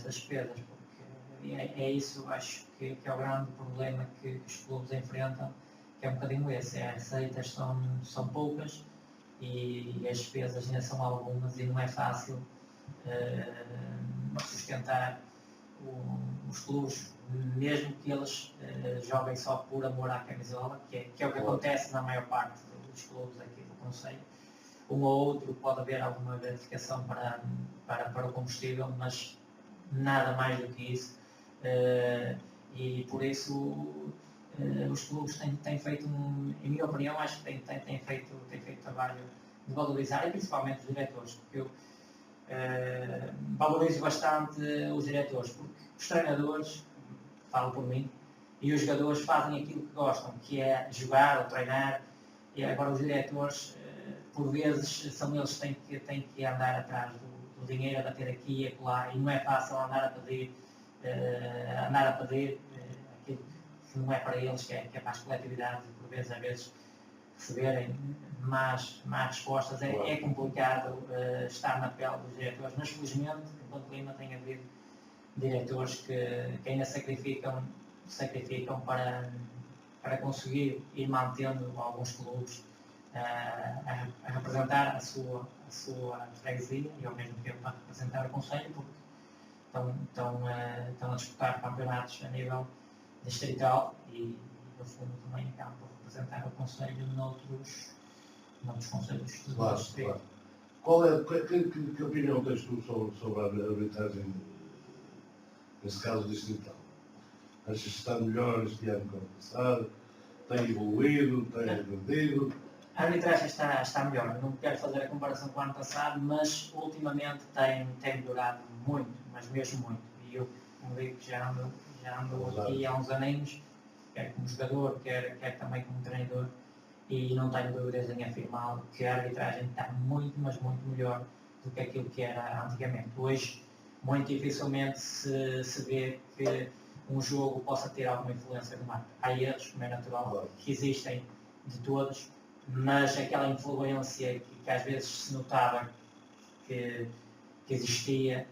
Speaker 3: despesas, porque é isso, acho que é o grande problema que os clubes enfrentam, que é um bocadinho esse, as receitas são poucas e as despesas ainda são algumas e não é fácil sustentar os clubes, mesmo que eles joguem só por amor à camisola, que é o que acontece na maior parte dos clubes aqui do concelho. Um ou outro pode haver alguma gratificação para o combustível, mas nada mais do que isso. E por isso os clubes têm feito, em minha opinião, acho que têm feito trabalho de valorizar, e principalmente os diretores, porque eu valorizo bastante os diretores, porque os treinadores, falo por mim, e os jogadores fazem aquilo que gostam, que é jogar ou treinar, e agora os diretores, por vezes, são eles que têm que andar atrás do dinheiro, a bater aqui e acolá, e não é fácil andar a pedir aquilo que não é para eles, que é para as coletividades, e por vezes, às vezes, receberem más respostas. É complicado estar na pele dos diretores, mas felizmente em Ponte Lima tem havido diretores que ainda sacrificam para conseguir ir mantendo alguns clubes a representar a sua freguesia e ao mesmo tempo a representar o concelho, porque estão a disputar campeonatos a nível distrital e no fundo também acabam por representar o concelho noutros concelhos do distrito.
Speaker 1: Claro. Que opinião tens tu sobre a arbitragem nesse caso distrital? Achas que está melhor este ano que o ano passado? Tem evoluído? Tem regredido?
Speaker 3: A arbitragem está melhor. Não quero fazer a comparação com o ano passado, mas ultimamente tem melhorado muito, mas mesmo muito. E eu, como digo, já ando aqui há uns aninhos, quer como jogador, quer também como treinador, e não tenho dúvidas em afirmar que a arbitragem está muito, mas muito melhor do que aquilo que era antigamente. Hoje, muito dificilmente se vê que um jogo possa ter alguma influência no marco. Há erros, como é natural, que existem de todos, mas aquela influência que às vezes se notava que existia,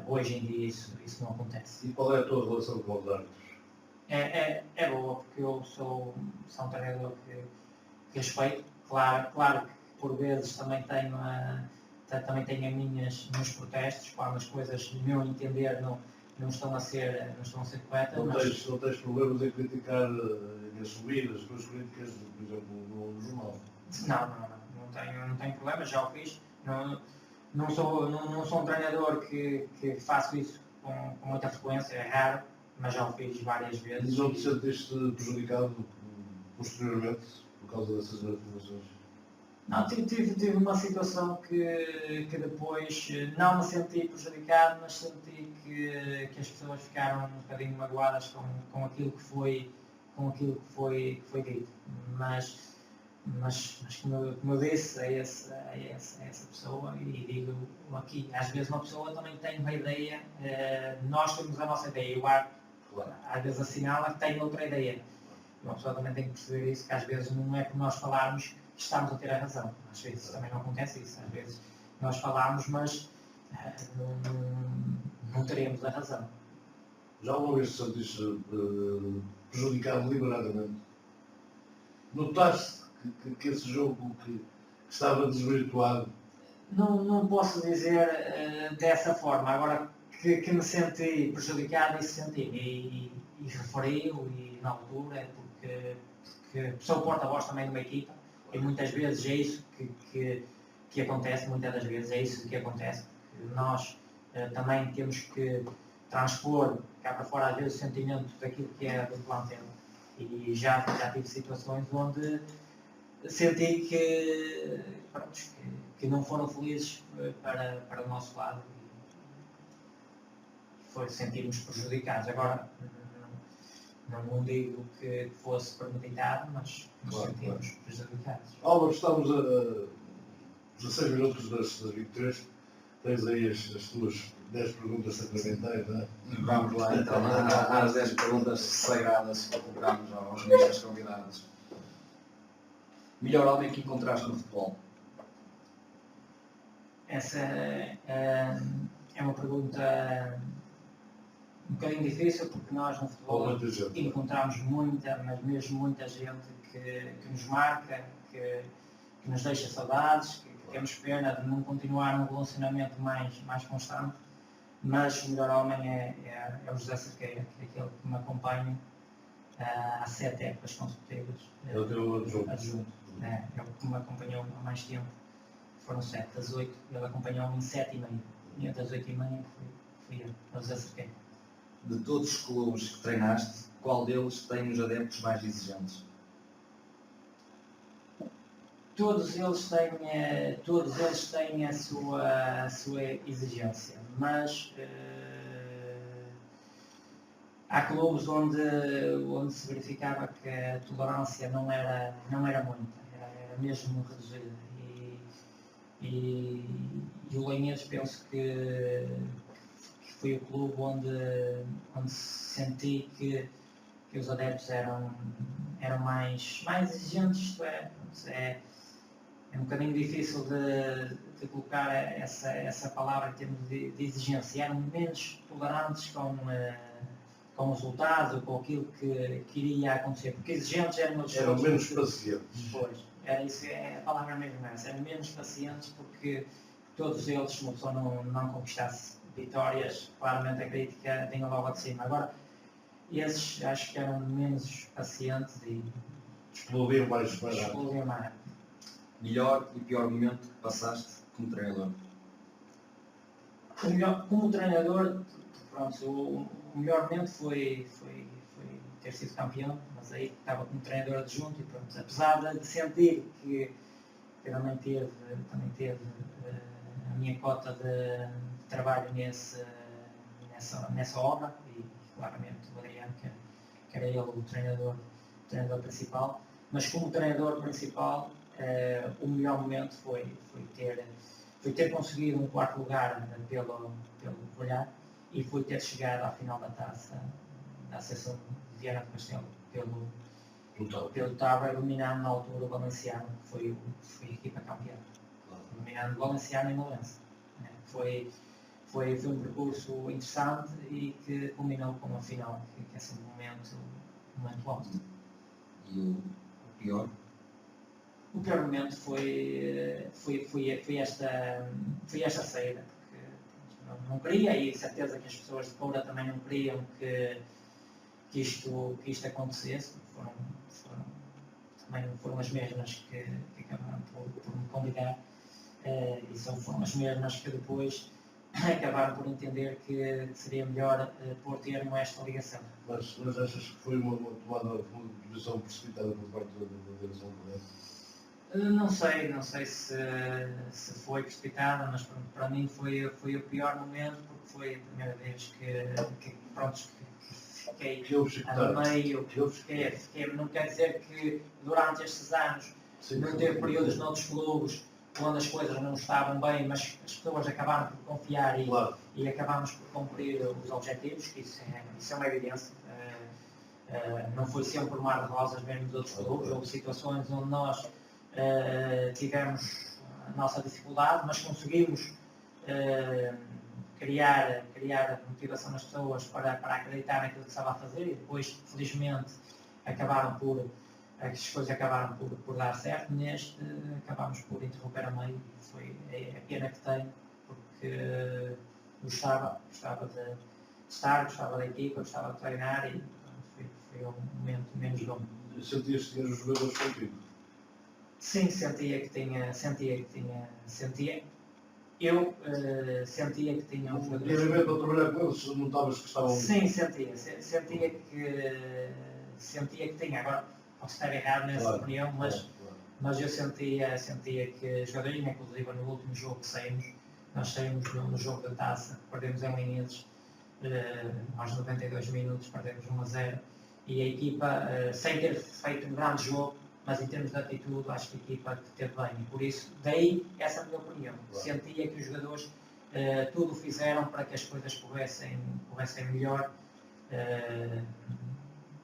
Speaker 3: hoje em dia isso não acontece.
Speaker 1: E qual é a tua relação com os árbitros?
Speaker 3: É boa, porque eu sou um treinador que respeito. Claro que por vezes também tenho as meus protestos, quando as coisas, no meu entender, não estão a ser corretas.
Speaker 1: Não tens problemas em criticar, em assumir as tuas críticas, por exemplo, no jornal?
Speaker 3: Não tenho problema, já o fiz. Não sou um treinador que faço isso com muita frequência, é raro, mas já o fiz várias vezes.
Speaker 1: E não te sentiste prejudicado posteriormente por causa dessas afirmações?
Speaker 3: Não, tive uma situação que depois não me senti prejudicado, mas senti que as pessoas ficaram um bocadinho magoadas com aquilo que foi dito. Mas como eu disse a essa pessoa, e digo aqui, às vezes uma pessoa também tem uma ideia, nós temos a nossa ideia, o árbitro às vezes assinala que tem outra ideia. Uma pessoa também tem que perceber isso, que às vezes não é por nós falarmos que estamos a ter a razão. Às vezes também não acontece isso. Às vezes nós falamos, mas não teremos a razão.
Speaker 1: Já alguma vez te sentiste prejudicado deliberadamente? Notaste que esse jogo que estava desvirtuado?
Speaker 3: Não posso dizer dessa forma. Agora que me senti prejudicado, isso senti. E referi-o e na altura, porque sou porta-voz também de uma equipa, e muitas vezes é isso que acontece, muitas das vezes é isso que acontece. Nós também temos que transpor cá para fora às vezes o sentimento daquilo que é do plantel. E já tive situações onde senti que não foram felizes para o nosso lado e sentirmos prejudicados. Agora, não digo que fosse premeditado, mas nos sentimos prejudicados.
Speaker 1: Álvaro, estamos a 16 minutos das 23. Tens aí as tuas 10 perguntas sacramentais, não é?
Speaker 2: Vamos lá então às 10 perguntas sagradas que colocamos aos meus convidados. Melhor homem que encontraste no futebol?
Speaker 3: Essa é uma pergunta um bocadinho difícil, porque nós no futebol encontramos mas mesmo muita gente que nos marca, que nos deixa saudades, que temos pena de não continuar num relacionamento mais constante, mas o melhor homem é o José Cerqueira, que é aquele que me acompanha há 7 épocas consecutivas.
Speaker 1: É o teu adjunto.
Speaker 3: É o que me acompanhou há mais tempo. Foram 7 das 8, ele acompanhou-me em 7 e meio. E das 8 e meia fui eu, o José Cerqueira.
Speaker 2: De todos os clubes que treinaste, qual deles tem os adeptos mais exigentes?
Speaker 3: Todos eles têm a sua exigência, mas há clubes onde se verificava que a tolerância não era muita, era mesmo reduzida. E o Lanheiros penso que foi o clube onde senti que os adeptos eram mais exigentes, isto é um bocadinho difícil de colocar essa palavra em termos de exigência. Eram menos tolerantes com o resultado, com aquilo que iria acontecer, porque exigentes eram
Speaker 1: menos pacientes.
Speaker 3: Pois, isso é a palavra mesmo essa, eram menos pacientes, porque todos eles, se uma pessoa não conquistasse vitórias, claramente a crítica vinha logo de cima. Agora, esses acho que eram menos pacientes e
Speaker 1: explodiam mais.
Speaker 2: Melhor e pior momento que passaste como treinador?
Speaker 3: Como treinador, pronto, o melhor momento foi ter sido campeão, mas aí estava como treinador adjunto e pronto, apesar de sentir que também teve a minha cota de trabalho nessa obra, e claramente o Adriano, que era ele o treinador principal, mas como treinador principal, o melhor momento foi ter conseguido um 4º lugar pelo Olhar, e foi ter chegado à final da taça da Associação de Viana do Castelo pelo Tábua, eliminando na altura o Valenciano, que foi a equipa campeã, eliminando o Valenciano e Malense. Foi um percurso interessante e que culminou com uma final que é sempre um momento alto.
Speaker 2: E o pior?
Speaker 3: O pior momento foi esta saída, porque não queria, e certeza que as pessoas de Coura também não queriam que isto acontecesse, também foram as mesmas que acabaram por me convidar, e foram as mesmas que depois acabaram por entender que seria melhor pôr termo a esta ligação.
Speaker 1: Mas achas que foi uma tomada de decisão precipitada por parte da direção do Porto?
Speaker 3: Não sei se foi precipitada, mas para mim foi o pior momento, porque foi a primeira vez que fiquei a meio, não quer dizer que durante estes anos não teve períodos noutros clubes onde as coisas não estavam bem, mas as pessoas acabaram por confiar e acabámos por cumprir os objetivos, que isso é uma evidência. Não foi sempre por mar de rosas mesmo dos outros clubes, houve situações onde nós tivemos a nossa dificuldade, mas conseguimos criar motivação nas pessoas para acreditar naquilo que estava a fazer, e depois, felizmente, as coisas acabaram por dar certo. Neste, acabámos por interromper a meio, e foi a pena que tenho, porque gostava de estar, gostava da equipa, gostava de treinar, e foi um momento menos bom.
Speaker 1: Sentias que tinhas os jogadores contigo?
Speaker 3: Sim, sentia que tinha os jogadores.
Speaker 1: E a ver para trabalhar com eles, notavas que estavam...
Speaker 3: Sim, sentia que tinha. Agora, posso estar errado nessa opinião, mas eu sentia que os jogadores, inclusive no último jogo que saímos, nós saímos no jogo da taça, perdemos em Linheses, aos 92 minutos, perdemos 1-0, e a equipa, sem ter feito um grande jogo, mas em termos de atitude, acho que a equipa teve bem, e por isso, daí essa é a minha opinião. Sentia que os jogadores tudo fizeram para que as coisas corressem melhor,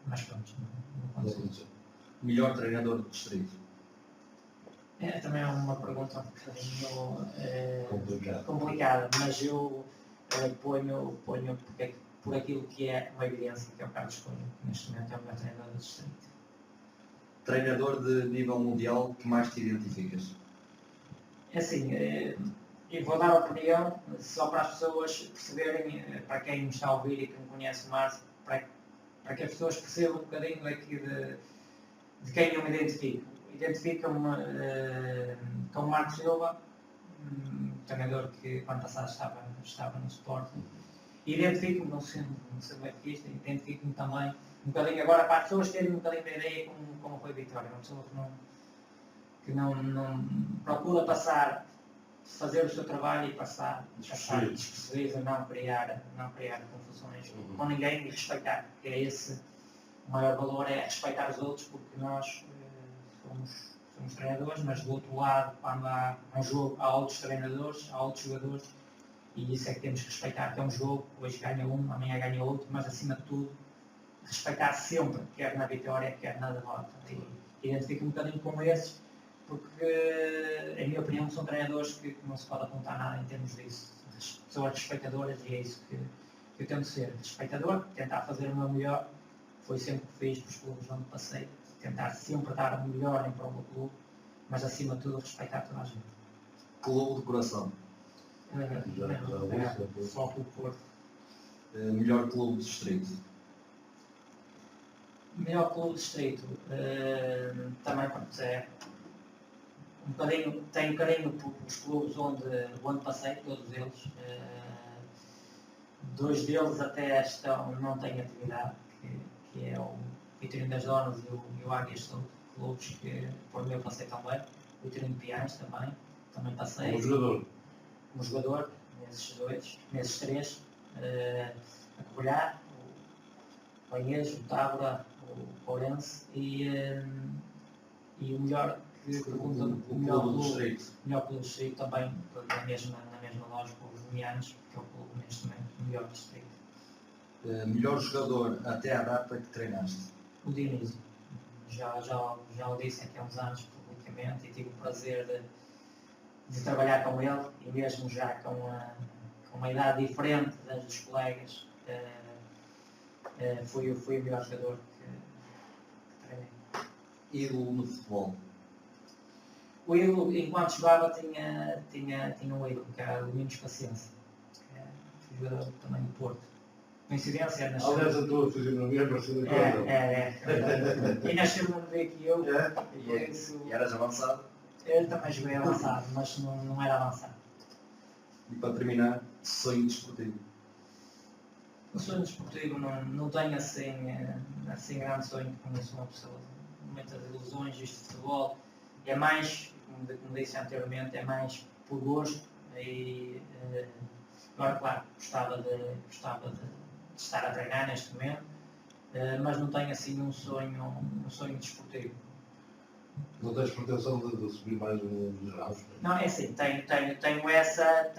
Speaker 3: mas pronto, não aconteceu.
Speaker 2: Melhor treinador do distrito?
Speaker 3: Também é uma pergunta um bocadinho complicada, mas eu ponho por aquilo que é uma evidência, que é o Carlos Cunha, que neste momento é o melhor treinador do distrito.
Speaker 2: Treinador de nível mundial que mais te identificas?
Speaker 3: É assim, eu vou dar a opinião só para as pessoas perceberem, para quem me está a ouvir e que me conhece mais, para que as pessoas percebam um bocadinho aqui de quem eu me identifico. Identifico-me com o Marcos Silva, treinador que ano passado estava no Sporting. Identifico-me, não sendo benfiquista, identifico-me também um bocadinho agora para as pessoas terem um bocadinho de ideia como foi a Vitória. Uma pessoa que não procura fazer o seu trabalho e passar despercebido, não criar confusões com ninguém, e respeitar, porque é esse o maior valor, é respeitar os outros, porque nós somos treinadores, mas do outro lado, quando há um jogo, há outros treinadores, há outros jogadores, e isso é que temos que respeitar, que é um jogo, hoje ganha um, amanhã ganha outro, mas acima de tudo, respeitar sempre, quer na vitória, quer na derrota. E identifico um bocadinho com esses, porque, em minha opinião, são treinadores que não se pode apontar nada em termos disso. Pessoas respeitadoras, e é isso que eu tento ser. Respeitador, tentar fazer o meu melhor, foi sempre o que fiz para os clubes onde passei, tentar sempre dar o melhor em prol do clube, mas acima de tudo respeitar toda a gente.
Speaker 2: Clube de coração?
Speaker 3: Só o Porto.
Speaker 2: Melhor clube do distrito?
Speaker 3: Melhor clube do distrito, também é tenho carinho pelos clubes onde passei, todos eles. Dois deles até não têm atividade, que é o Vitorino das Donas e o Águias, são clubes que por mim eu passei também. O Vitorino de Piães também passei. Como jogador, nesses três, a Covilhã, o Banhês, o Tábora, o Ourense e o melhor melhor clube do distrito também, na mesma lógica, os Limianos, que é o clube neste momento melhor do distrito.
Speaker 2: Melhor jogador até à data que treinaste?
Speaker 3: O Dionísio. Já o disse aqui há uns anos publicamente, e tive o prazer de trabalhar com ele, e mesmo já com uma idade diferente das dos colegas, foi o melhor jogador que treinei.
Speaker 2: Ídolo no futebol.
Speaker 3: O ídolo, enquanto jogava, tinha um ídolo, que era o Domingos Paciência, que é um jogador também do Porto. Coincidência, nasceu...
Speaker 1: Aliás, a tua fisionomia é parecida com ele.
Speaker 3: E nasceu no mesmo dia que eu, e por isso...
Speaker 2: E eras avançado?
Speaker 3: Eu também joguei avançado, mas não era avançado.
Speaker 2: E para terminar, sonho desportivo.
Speaker 3: O sonho desportivo não tenho assim grande sonho, porque sou uma pessoa com muitas ilusões, isto de futebol. É mais, como disse anteriormente, é mais por gosto. E agora, claro, gostava de estar a treinar neste momento, mas não tenho assim um sonho desportivo.
Speaker 1: Não tens pretensão de subir mais um geral?
Speaker 3: Não, é assim, tenho essa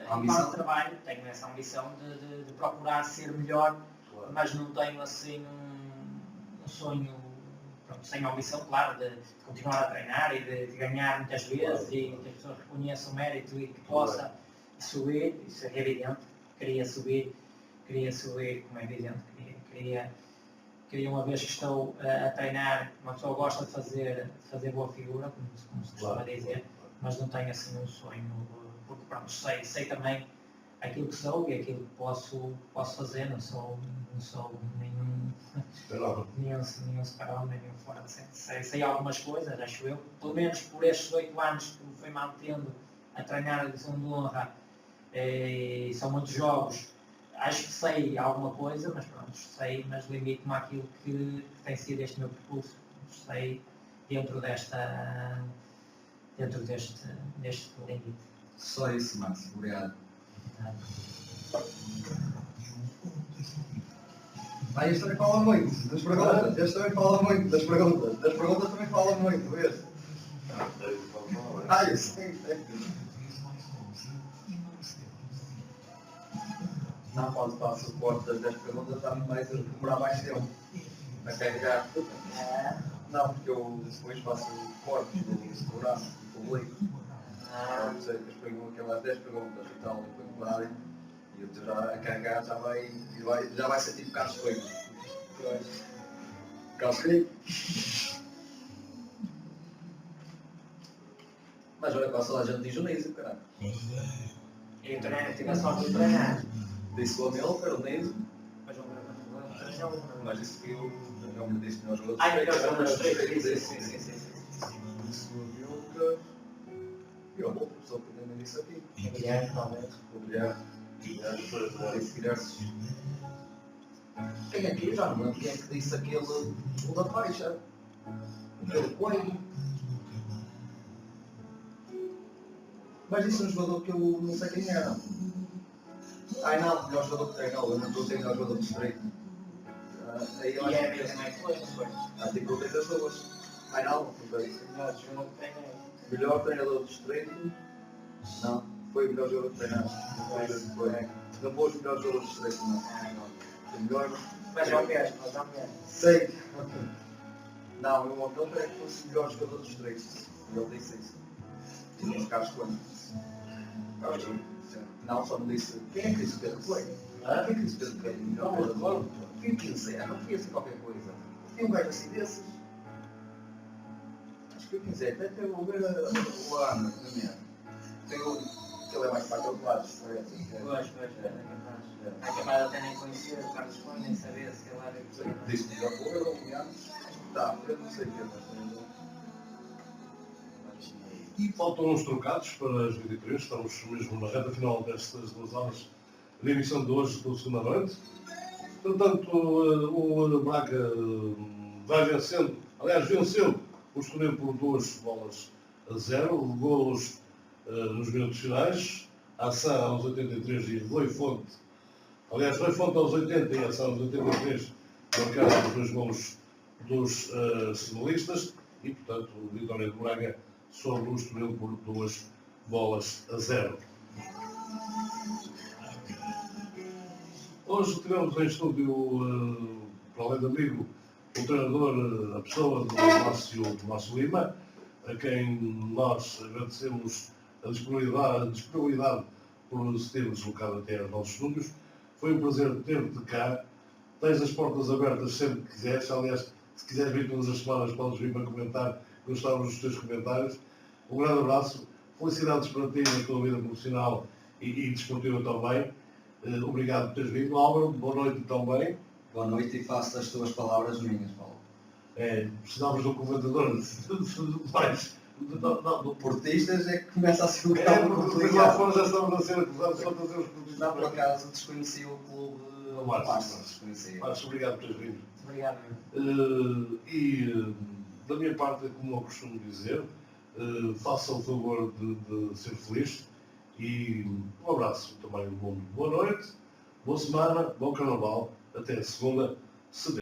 Speaker 2: Ambição.
Speaker 3: enquanto trabalho, tenho essa ambição de procurar ser melhor,
Speaker 1: Claro.
Speaker 3: mas não tenho assim um sonho, pronto, tenho a ambição, claro, de continuar a treinar e de ganhar muitas vezes e que as pessoas reconheçam o mérito e que possa subir, isso é evidente, queria subir, como é evidente, queria uma vez que estou a treinar, uma pessoa gosta de fazer boa figura, como se costuma dizer, mas não tenho assim um sonho, porque pronto, sei também aquilo que sou e aquilo que posso fazer, não sou nenhum super-homem, nenhum fora de série. Sei algumas coisas, acho eu, pelo menos por estes 8 anos que me fui mantendo a treinar a divisão de honra, são muitos jogos, acho que sei alguma coisa, mas pronto, mas limito-me àquilo que tem sido este meu percurso, sei dentro deste limite.
Speaker 2: Só isso, Márcio. Obrigado.
Speaker 5: Este também fala muito das perguntas. Este também fala muito das perguntas. Das perguntas também fala muito, vês? Eu sei.
Speaker 2: Não pode dar suporte das 10 perguntas, está mais a demorar mais tempo a carregar. Não, porque eu depois faço cortes do segurança e publico. Não sei, depois pego aquelas 10 perguntas e tal, depois pararem e eu já a carregar já vai ser tipo Carlos Coelho. Carlos Coelho. Mas olha, quase toda a gente diz o Nísio, caralho.
Speaker 3: E tive a sorte de treinar.
Speaker 2: Disse o Anel, era o Nísio.
Speaker 3: Mas
Speaker 2: Mas disse que eu não me disse que nós jogadores.
Speaker 3: melhor jogador dos três, sim.
Speaker 2: Disse o Abilca. E o outro pessoa que também disse aqui.
Speaker 3: Guilherme, talvez.
Speaker 2: O Guilherme. Disse Guilherme. Quem é que eu já não lembro quem é que disse aquele. O da faixa. Aquele Coelho. Mas disse um jogador que eu não sei quem era. Ai não, o melhor jogador que treinou, eu não estou a ter melhor jogador do distrito. Aí eu acho que
Speaker 3: também foi.
Speaker 2: acho que eu tenho das duas. Ai não, foi.
Speaker 3: Melhor jogador que treinei.
Speaker 2: Melhor treinador do distrito. Não, foi o melhor jogador que treinou. Foi. Não foi o melhor jogador do distrito, não. O melhor.
Speaker 3: Mas já mesmo.
Speaker 2: Sei. Não, o meu amigo é que fosse o melhor jogador do distrito. E ele disse isso. E os Carlos Coelho. Não, só me disse. Quem é que disse o Pedro Coelho? Quem é que disse o Pedro Coelho? Melhor jogador? Quem que disse? Não podia ser qualquer coisa. Tem um gajo assim desses. Acho que eu quiser. Até vou ver o ano na minha. Tem o. Que ele é mais parte do lado, parece.
Speaker 3: Pois, é capaz de até nem conhecer o Carlos Coelho, nem saber se ele era
Speaker 2: Disse que já foi, ou menos. Tá, eu não sei o que é.
Speaker 1: E faltam uns trocados para as 23, estamos mesmo na reta final destas 2 horas de emissão de hoje do segunda noite. Portanto, o Braga vai vencendo, aliás venceu o Estoril por 2-0, golos nos minutos finais, a ação aos 83 e Rui Fonte aos 80 e a ação aos 83 marcaram os 2 golos dos finalistas e, portanto, vitória de Braga sobre o Estoril por 2-0. Hoje tivemos em estúdio, para além de amigo, o treinador, a pessoa do Márcio Lima, a quem nós agradecemos a disponibilidade por se ter deslocado até aos nossos estúdios. Foi um prazer ter-te cá Tens as portas abertas sempre que quiseres. Aliás, se quiseres vir todas as semanas, podes vir para comentar. Gostávamos dos teus comentários. Um grande abraço. Felicidades para ti na tua vida profissional e desportiva também. Obrigado por teres vindo, Álvaro. Boa noite também.
Speaker 2: Boa noite e faço as tuas palavras minhas, Paulo.
Speaker 1: Precisávamos de um comentador mais.
Speaker 2: Portistas é que começa a ser um
Speaker 1: Porque lá
Speaker 2: complicado.
Speaker 1: fora já estamos a ser acusados só de fazer os portistas.
Speaker 2: Lá por acaso desconheci o clube
Speaker 1: Márcio.
Speaker 2: desconhecia.
Speaker 1: Márcio, obrigado por teres vindo.
Speaker 3: Obrigado.
Speaker 1: Da minha parte, como eu costumo dizer, faça o favor de ser feliz e um abraço também, boa noite, boa semana, bom carnaval, até a segunda, se der.